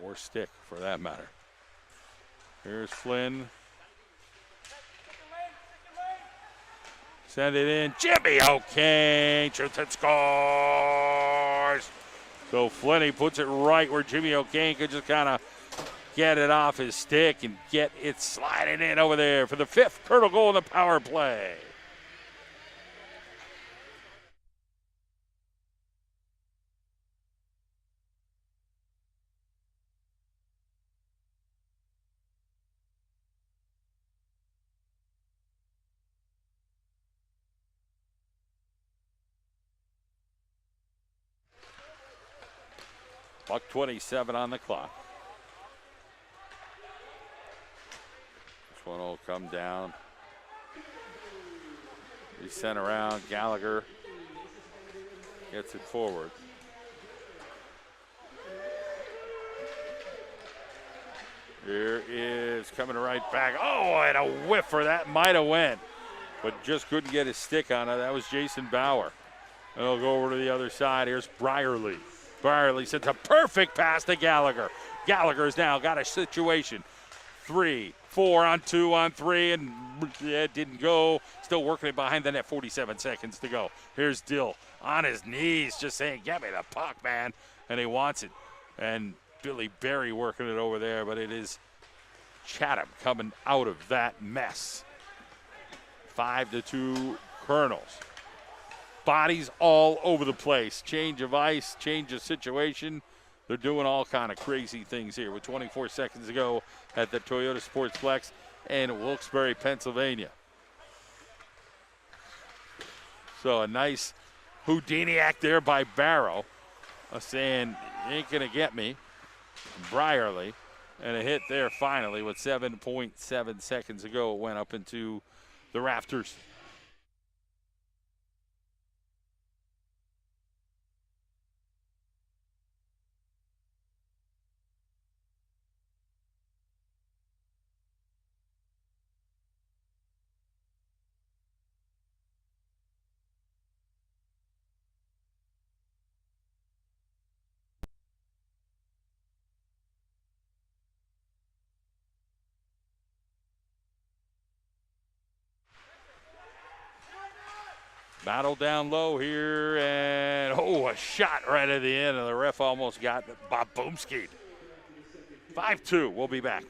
Or stick, for that matter. Here's Flynn. Send it in. Jimmy O'Kane shoots and scores. So Finney puts it right where Jimmy O'Kane could just kind of get it off his stick and get it sliding in over there for the 5th Colonel goal in the power play. $1:27 on the clock. This one will come down. Be sent around. Gallagher gets it forward. Here is coming right back. Oh, and a whiffer. That might have went, but just couldn't get his stick on it. That was Jason Bauer. And he'll go over to the other side. Here's Brierly. Brierly sends a perfect pass to Gallagher. Gallagher's now got a situation. 3, 4 on 2 on 3, and it didn't go. Still working it behind the net, 47 seconds to go. Here's Dill on his knees just saying, get me the puck, man. And he wants it. And Billy Berry working it over there, but it is Chatham coming out of that mess. 5-2 Colonels. Bodies all over the place. Change of ice, change of situation. They're doing all kind of crazy things here with 24 seconds to go at the Toyota Sportsplex in Wilkes-Barre, Pennsylvania. So a nice Houdini act there by Barrow, saying, you ain't going to get me. Brierly, and a hit there finally with 7.7 seconds to go. It went up into the rafters. Battle down low here, and a shot right at the end, and the ref almost got Bob Boomski. 5-2, we'll be back.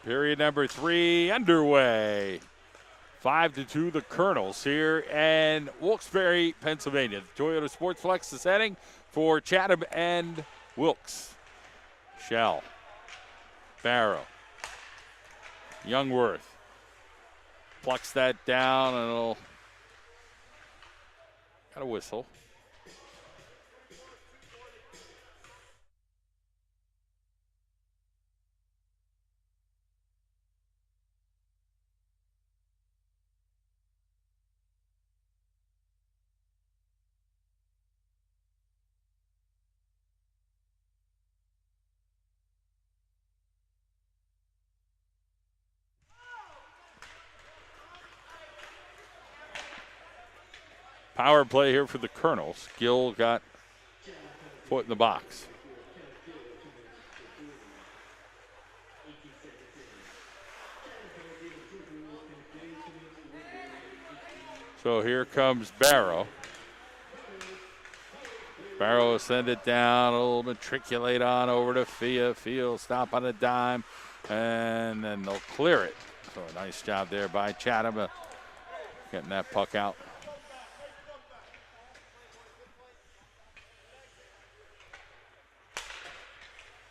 Period number 3 underway. 5-2 the Colonels here in Wilkes-Barre, Pennsylvania. The Toyota Sportsplex is heading for Chatham and Wilkes. Shell. Barrow. Youngworth. Plucks that down and it'll got a whistle. Power play here for the Colonels. Gill got foot in the box. So here comes Barrow. Barrow will send it down, a little matriculate on over to Fia. Fia will stop on a dime, and then they'll clear it. So a nice job there by Chatham getting that puck out.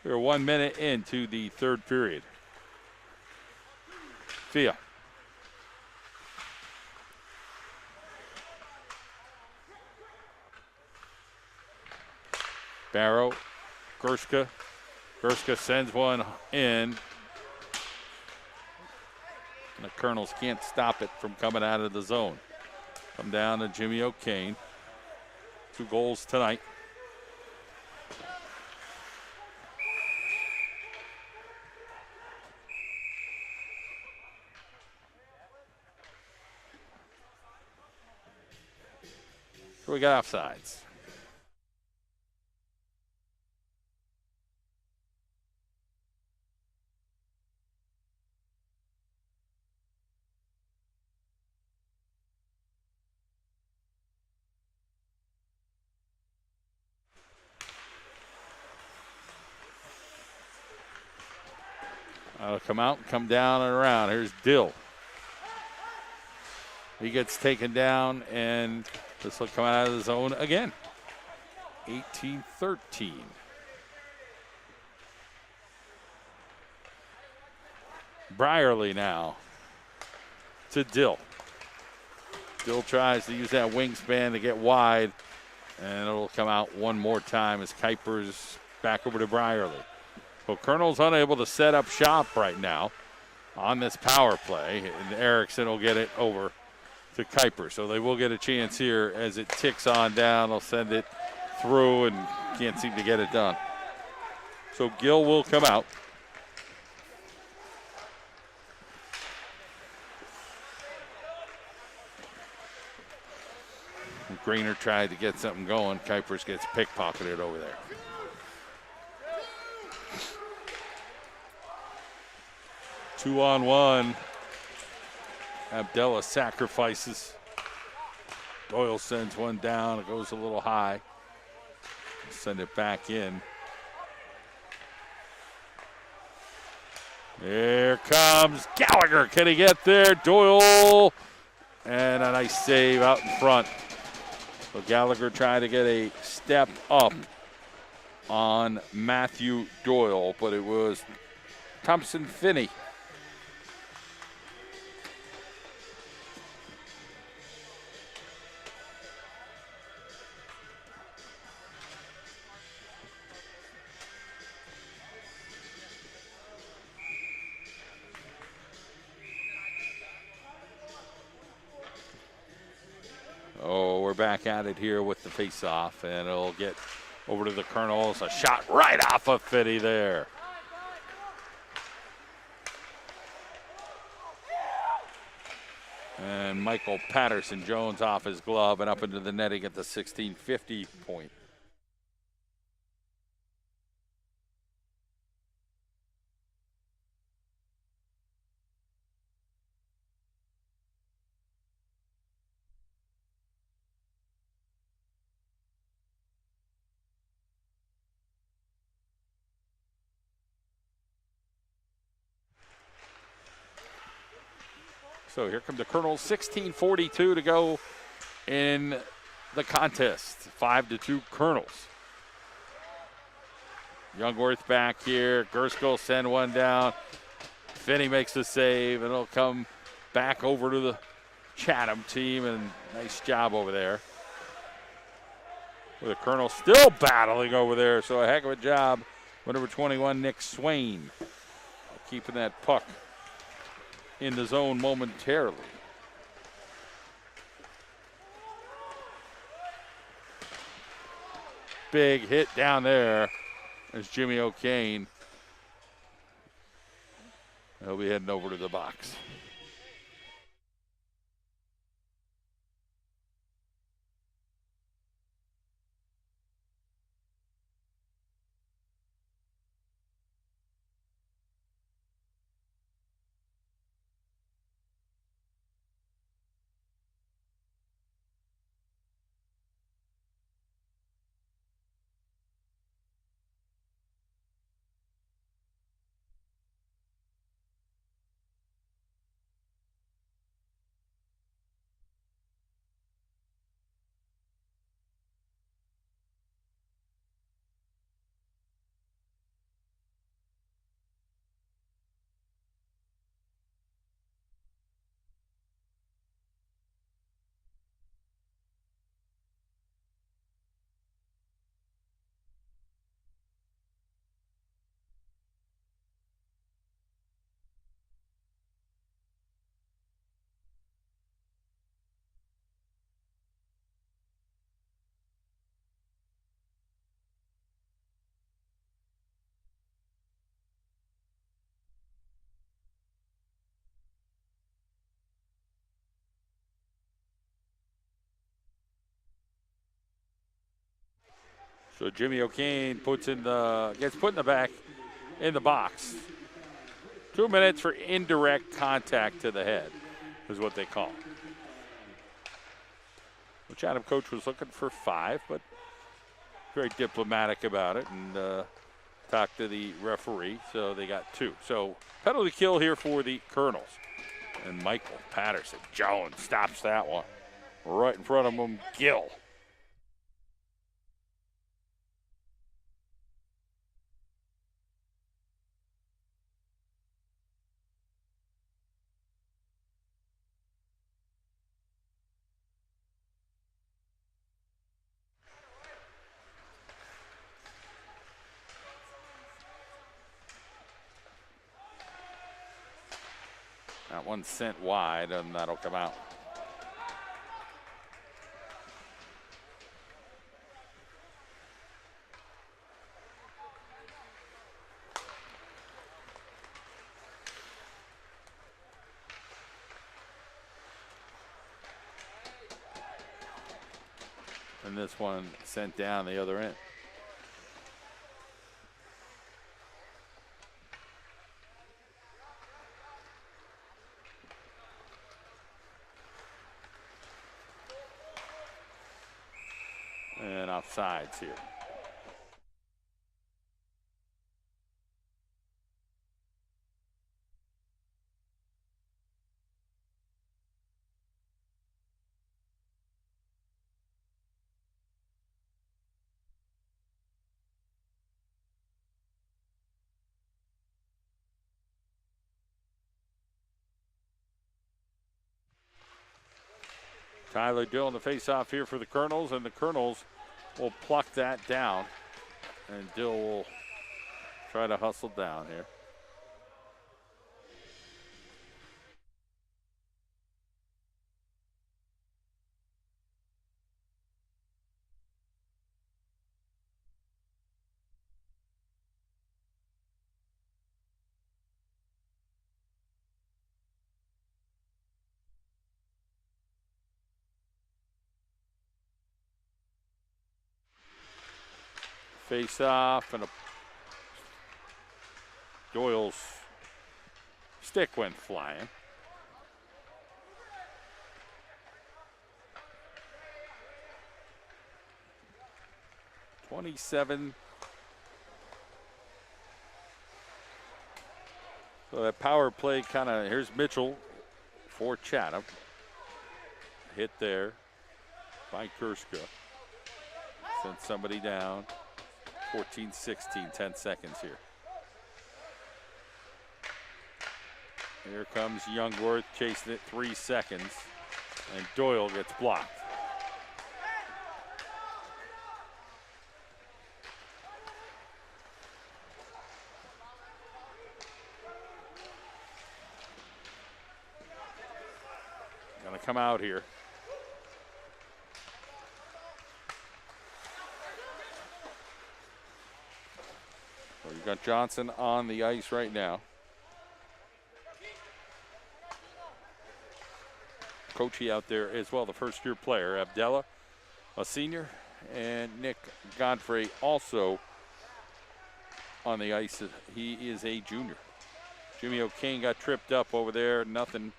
We're 1 minute into the third period. Fia. Barrow, Gerska. Gerska sends one in. And the Colonels can't stop it from coming out of the zone. Come down to Jimmy O'Kane. 2 goals tonight. So we got offsides. That'll come out, come down and around. Here's Dill. He gets taken down, and this will come out of the zone again. 18-13. Brierly now to Dill. Dill tries to use that wingspan to get wide, and it'll come out one more time as Kuiper's back over to Brierly. Well, Colonel's unable to set up shop right now on this power play, and Erickson will get it over to Kuiper. So they will get a chance here as it ticks on down. They'll send it through and can't seem to get it done. So Gill will come out. Greener tried to get something going. Kuipers gets pickpocketed over there. Two-on-one. Abdella sacrifices. Doyle sends one down. It goes a little high. Send it back in. There comes Gallagher. Can he get there? Doyle. And a nice save out in front. So Gallagher trying to get a step up on Matthew Doyle, but it was Thompson Finney. Oh, we're back at it here with the face-off, and it'll get over to the Colonels. A shot right off of Finney there. And Michael Patterson Jones off his glove and up into the netting at the 16:50 point. So here come the Colonels, 16:42 to go in the contest. 5-2 Colonels. Youngworth back here. Gerskell send one down. Finney makes the save, and it'll come back over to the Chatham team, and nice job over there. With the Colonels still battling over there, so a heck of a job. Number 21, Nick Swain, keeping that puck in the zone momentarily. Big hit down there as Jimmy O'Kane. He'll be heading over to the box. So Jimmy O'Kane gets put in the back in the box. 2 minutes for indirect contact to the head is what they call. The Chatham coach was looking for 5, but very diplomatic about it and talked to the referee, so they got 2. So penalty kill here for the Colonels. And Michael Patterson Jones stops that one. Right in front of him, Gill. That one sent wide, and that'll come out. And this one sent down the other end. And offsides here. Tyler Dill in the face-off here for the Colonels, and the Colonels will pluck that down, and Dill will try to hustle down here. Face off, and Doyle's stick went flying. .27. So that power play here's Mitchell for Chatham. Hit there by Kurska. Sent somebody down. 14-16, 10 seconds here. Here comes Youngworth chasing it 3 seconds, and Doyle gets blocked. Gonna come out here. So you've got Johnson on the ice right now. Coachy out there as well, the first-year player. Abdella, a senior, and Nick Godfrey also on the ice. He is a junior. Jimmy O'Kane got tripped up over there. Nothing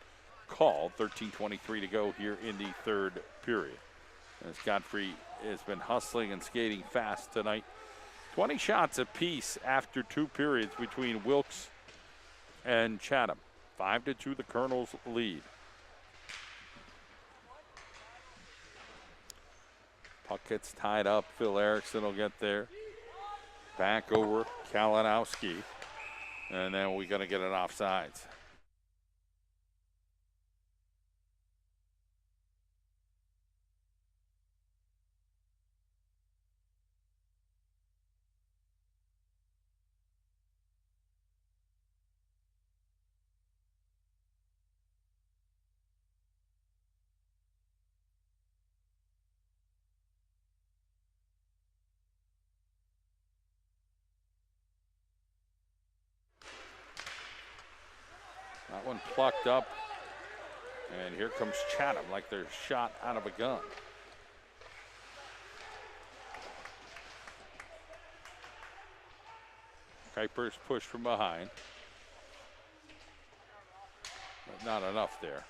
called. 13:23 to go here in the third period. As Godfrey has been hustling and skating fast tonight. 20 shots apiece after 2 periods between Wilkes and Chatham. 5-2 the Colonels lead. Puck gets tied up. Phil Erickson will get there. Back over Kalinowski. And then we're going to get an offsides. That one plucked up, and here comes Chatham like they're shot out of a gun. Kuiper's pushed from behind, but not enough there.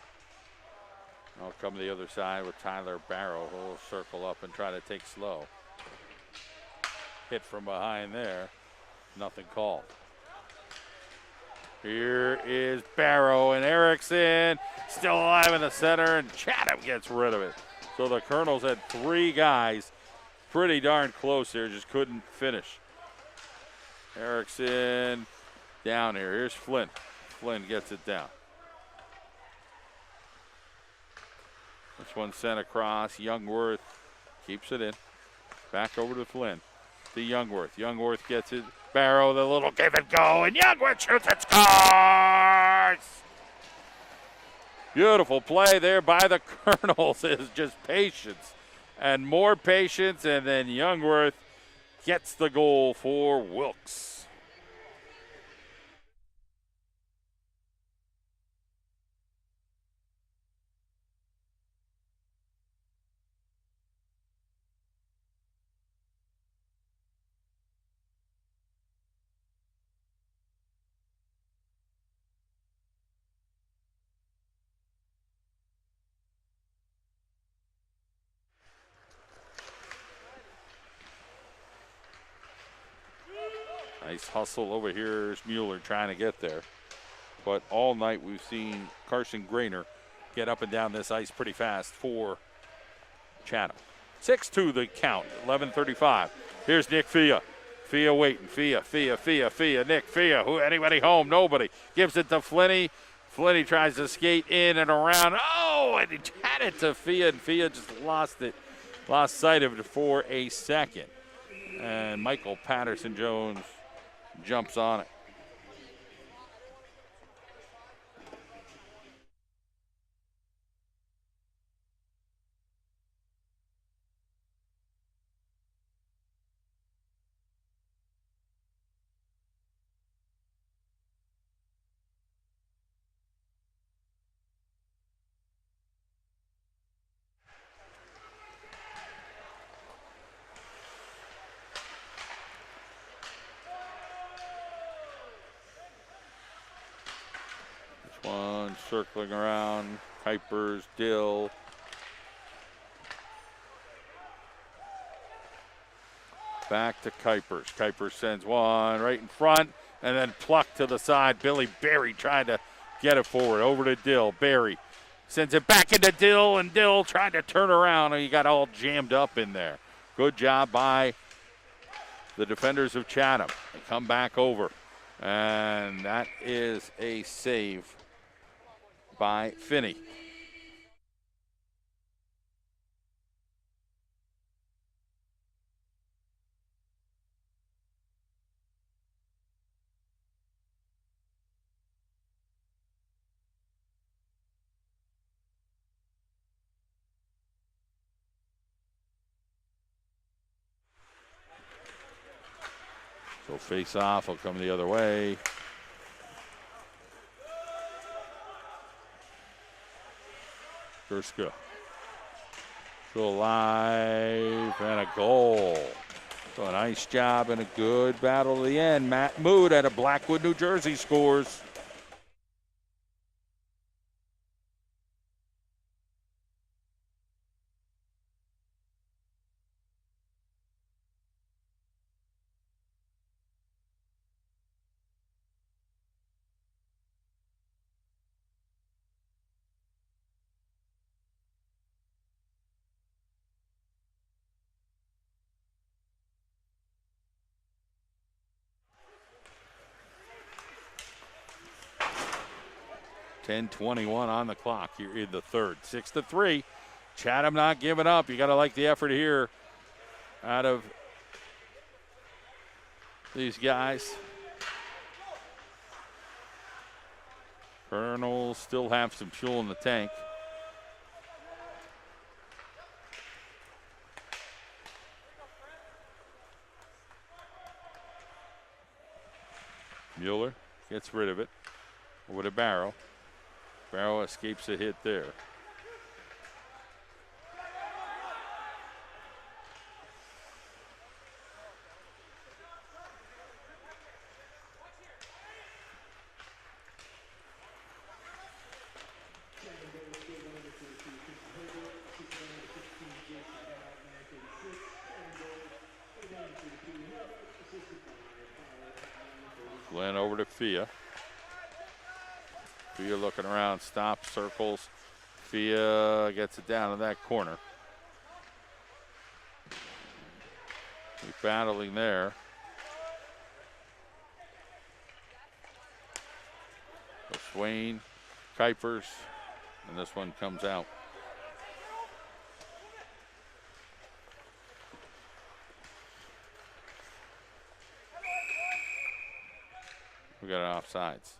I'll come to the other side with Tyler Barrow. He'll circle up and try to take slow. Hit from behind there, nothing called. Here is Barrow, and Erickson still alive in the center, and Chatham gets rid of it. So the Colonels had 3 guys pretty darn close there, just couldn't finish. Erickson down here. Here's Flynn. Flynn gets it down. This one sent across. Youngworth keeps it in. Back over to Flynn. To Youngworth. Youngworth gets it. Barrow, the little give and go, and Youngworth shoots and scores! Beautiful play there by the Colonels. Is just patience and more patience, and then Youngworth gets the goal for Wilkes. Nice hustle over here is Mueller trying to get there. But all night we've seen Carson Grainer get up and down this ice pretty fast for Chatham. 6-2 the count, 11:35. Here's Nick Fia. Fia waiting, Fia, Nick Fia. Who? Anybody home? Nobody. Gives it to Finney. Finney tries to skate in and around. Oh, and he had it to Fia, and Fia just lost it. Lost sight of it for a second. And Michael Patterson-Jones jumps on it. One circling around, Kuipers, Dill. Back to Kuipers. Kuipers sends one right in front and then plucked to the side. Billy Berry tried to get it forward. Over to Dill. Barry sends it back into Dill, and Dill trying to turn around, and he got all jammed up in there. Good job by the defenders of Chatham. They come back over, and that is a save by Finney. So face off will come the other way. Gerska. Still alive and a goal. So a nice job and a good battle to the end. Matt Mood out of Blackwood, New Jersey scores. .10:21 on the clock here in the third. 6-3. Chatham not giving up. You got to like the effort here out of these guys. Colonels still have some fuel in the tank. Mueller gets rid of it with a Barrow. Barrow escapes a hit there. Glenn over to Fia. Fia looking around, stops, circles. Fia gets it down to that corner. He's battling there. So Swain, Kuipers, and this one comes out. We got an offsides.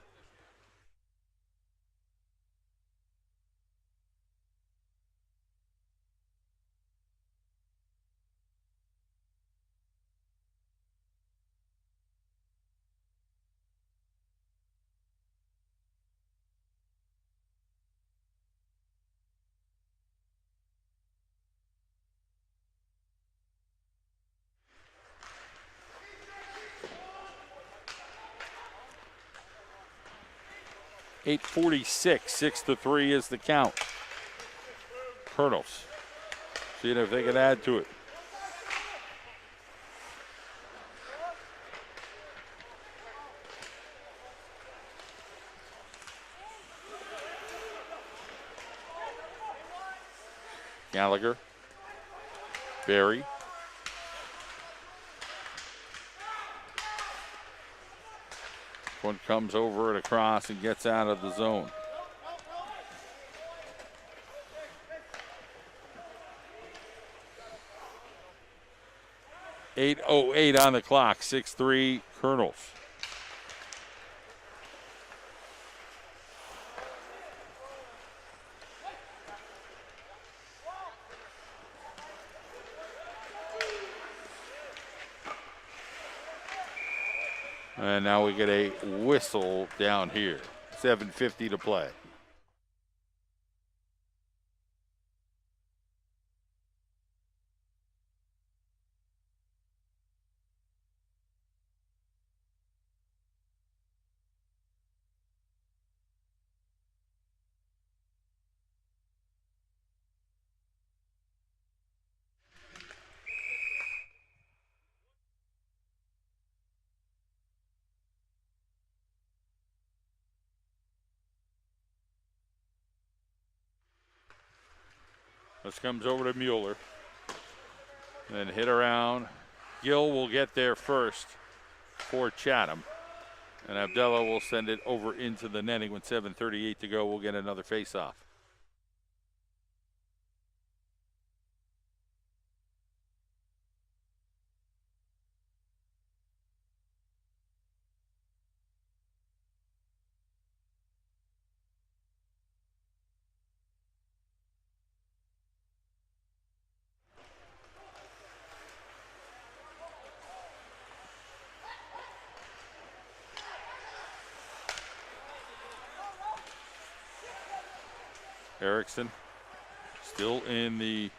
.846, 6-3 is the count. Colonels, seeing if they can add to it. Gallagher, Barry. One comes over and across and gets out of the zone. .808 on the clock, 6-3 Colonels. And now we get a whistle down here. 7:50 to play. This comes over to Mueller. Then hit around. Gill will get there first for Chatham. And Abdullah will send it over into the netting with 7:38 to go. We'll get another face-off. Erickson still in the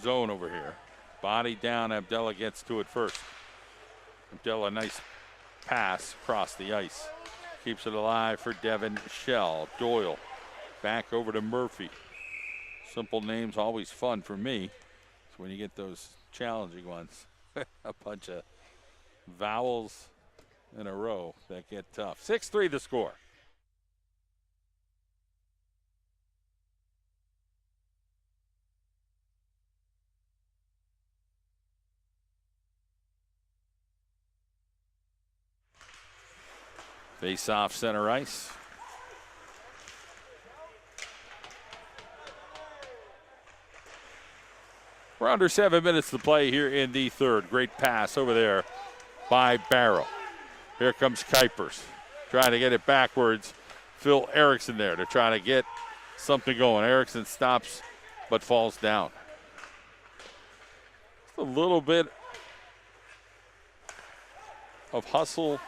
zone over here. Body down, Abdullah gets to it first. Abdullah, nice pass across the ice. Keeps it alive for Devin Shell. Doyle back over to Murphy. Simple names, always fun for me. So when you get those challenging ones, a bunch of vowels in a row that get tough. 6-3 the score. Face off center ice. We're under 7 minutes to play here in the third. Great pass over there by Barrow. Here comes Kuipers trying to get it backwards. Phil Erickson there to try to get something going. Erickson stops but falls down. Just a little bit of hustle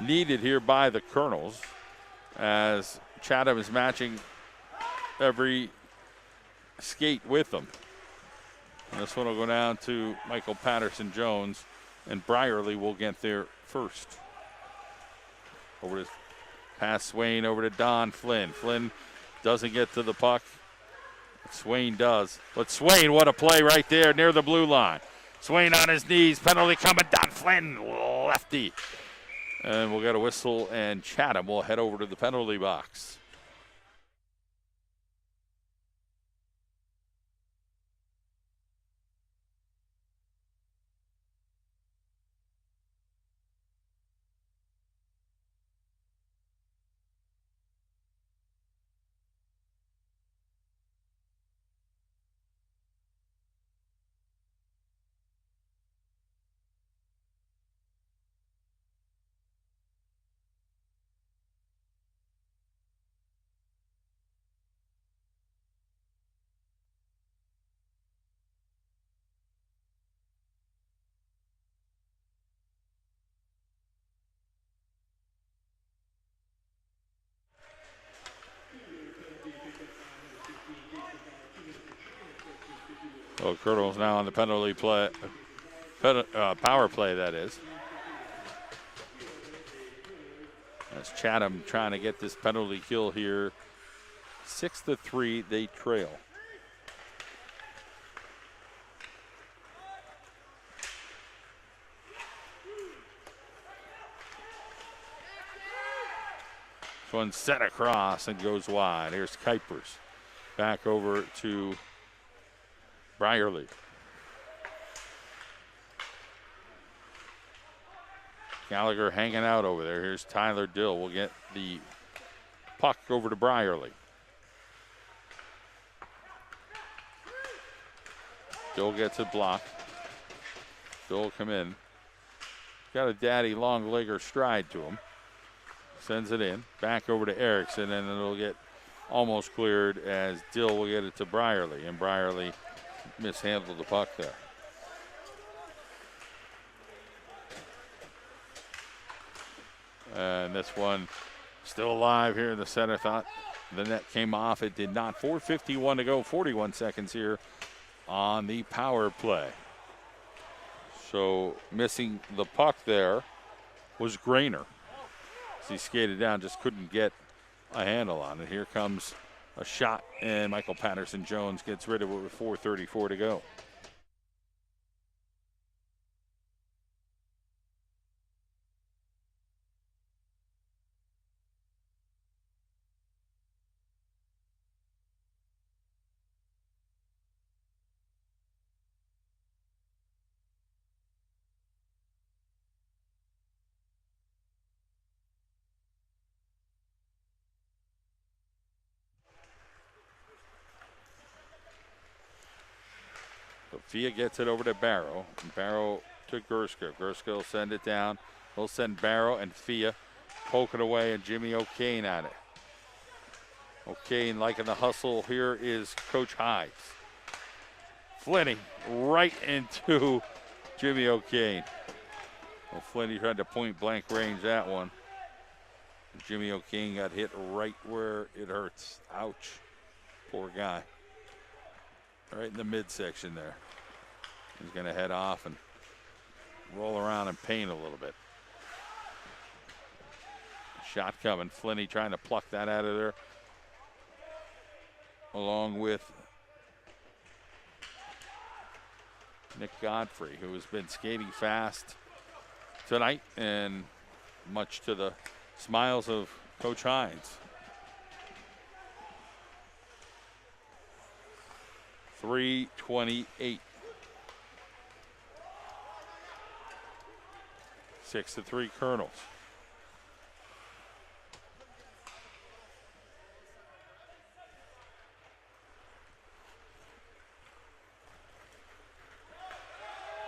needed here by the Colonels as Chatham is matching every skate with them. And this one will go down to Michael Patterson-Jones, and Brierly will get there first. Over to pass Swain over to Don Flynn. Flynn doesn't get to the puck. Swain does. But Swain, what a play right there near the blue line. Swain on his knees, penalty coming. Don Flynn, lefty. And we'll get a whistle, and Chatham will head over to the penalty box. Well, Colonel's now on the penalty play, power play, that is. As Chatham trying to get this penalty kill here. 6-3, they trail. This one set across and goes wide. Here's Kuipers. Back over to Brierly. Gallagher hanging out over there. Here's Tyler Dill. We'll get the puck over to Brierly. Dill gets it blocked. Dill will come in. Got a daddy long leg or stride to him. Sends it in. Back over to Erickson, and it'll get almost cleared as Dill will get it to Brierly. And Brierly mishandled the puck there. And this one still alive here in the center. Thought the net came off. It did not. 4:51 to go. 41 seconds here on the power play. So missing the puck there was Grainer. As he skated down, just couldn't get a handle on it. Here comes a shot, and Michael Patterson-Jones gets rid of it with 4:34 to go. Fia gets it over to Barrow. And Barrow to Gerska. Gerska will send it down. He'll send Barrow and Fia poking away, and Jimmy O'Kane at it. O'Kane liking the hustle. Here is Coach Hides. Finney right into Jimmy O'Kane. Well, Finney tried to point blank range that one. Jimmy O'Kane got hit right where it hurts. Ouch. Poor guy. Right in the midsection there. He's going to head off and roll around in pain a little bit. Shot coming. Finney trying to pluck that out of there. Along with Nick Godfrey, who has been skating fast tonight, and much to the smiles of Coach Hines. 3:28. 6-3 Colonels.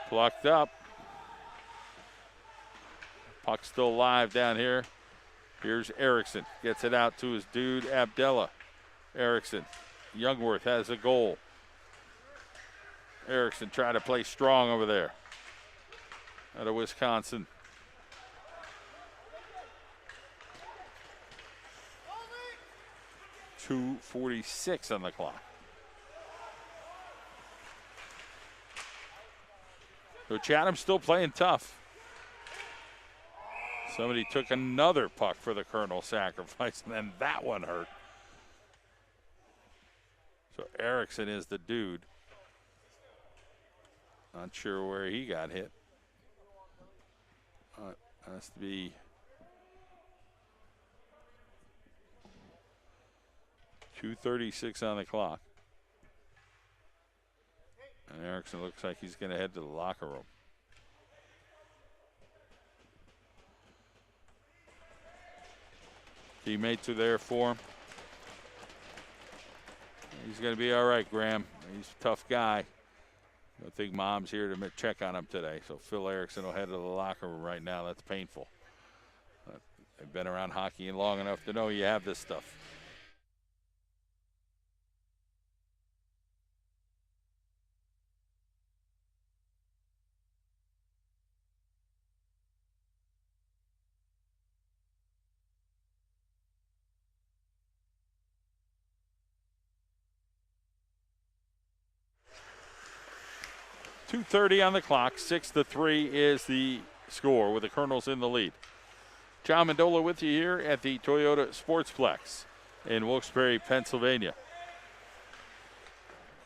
Plucked up. Puck still live down here. Here's Erickson. Gets it out to his dude, Abdella. Erickson. Youngworth has a goal. Erickson trying to play strong over there. Out of Wisconsin. .246 on the clock. So Chatham's still playing tough. Somebody took another puck for the Colonel sacrifice, and then that one hurt. So Erickson is the dude. Not sure where he got hit. Has to be .236 on the clock. And Erickson looks like he's going to head to the locker room. Teammates are there for him. He's going to be all right, Graham. He's a tough guy. I think Mom's here to check on him today. So Phil Erickson will head to the locker room right now. That's painful. They've been around hockey long enough to know you have this stuff. .230 on the clock. 6-3 is the score with the Colonels in the lead. John Mendola with you here at the Toyota Sportsplex in Wilkes-Barre, Pennsylvania.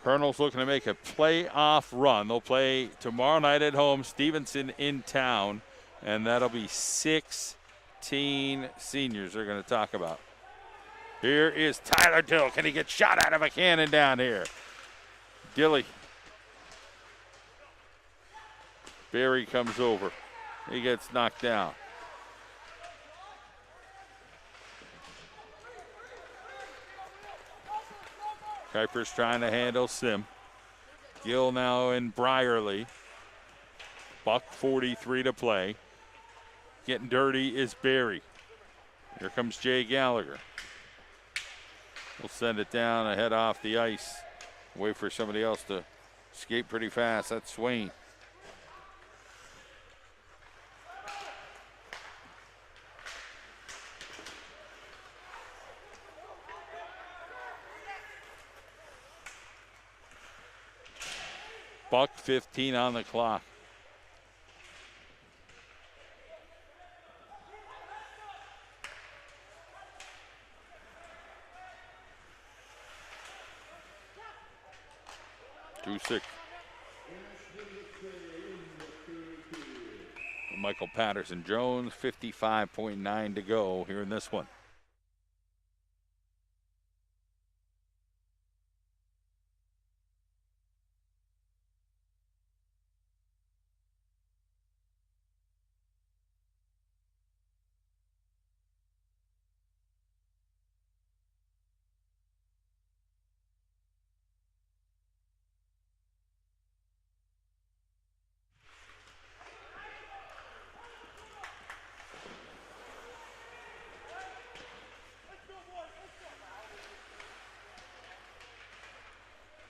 Colonels looking to make a playoff run. They'll play tomorrow night at home, Stevenson in town, and that'll be 16 seniors they're going to talk about. Here is Tyler Dill. Can he get shot out of a cannon down here? Dilly. Barry comes over. He gets knocked down. Kuiper's trying to handle Sim. Gill now in Brierly. .43 to play. Getting dirty is Barry. Here comes Jay Gallagher. We'll send it down ahead off the ice. Wait for somebody else to skate pretty fast. That's Swain. .15 on the clock. .26. Michael Patterson Jones, 55.9 to go here in this one.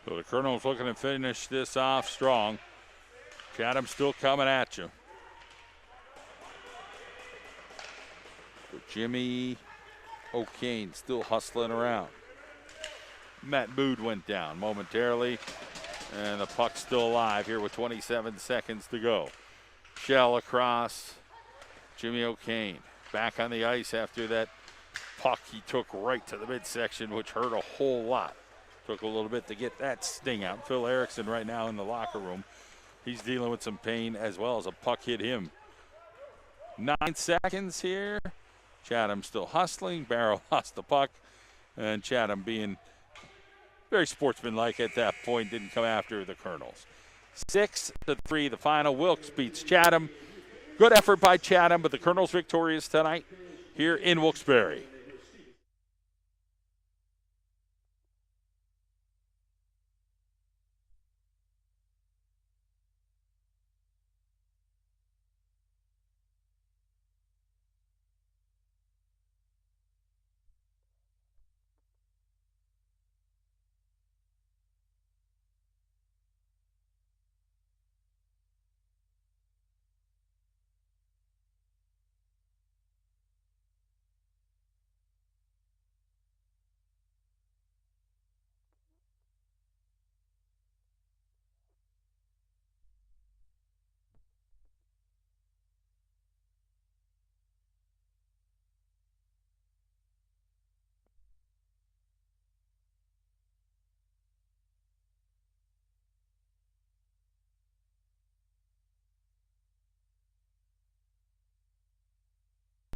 So the Colonels looking to finish this off strong. Chatham still coming at you. But Jimmy O'Kane still hustling around. Matt Mood went down momentarily, and the puck's still alive here with 27 seconds to go. Shell across. Jimmy O'Kane back on the ice after that puck he took right to the midsection, which hurt a whole lot. Took a little bit to get that sting out. Phil Erickson right now in the locker room. He's dealing with some pain as well as a puck hit him. 9 seconds here. Chatham still hustling. Barrow lost the puck. And Chatham being very sportsmanlike at that point, didn't come after the Colonels. 6-3 the final. Wilkes beats Chatham. Good effort by Chatham, but the Colonels victorious tonight here in Wilkes-Barre.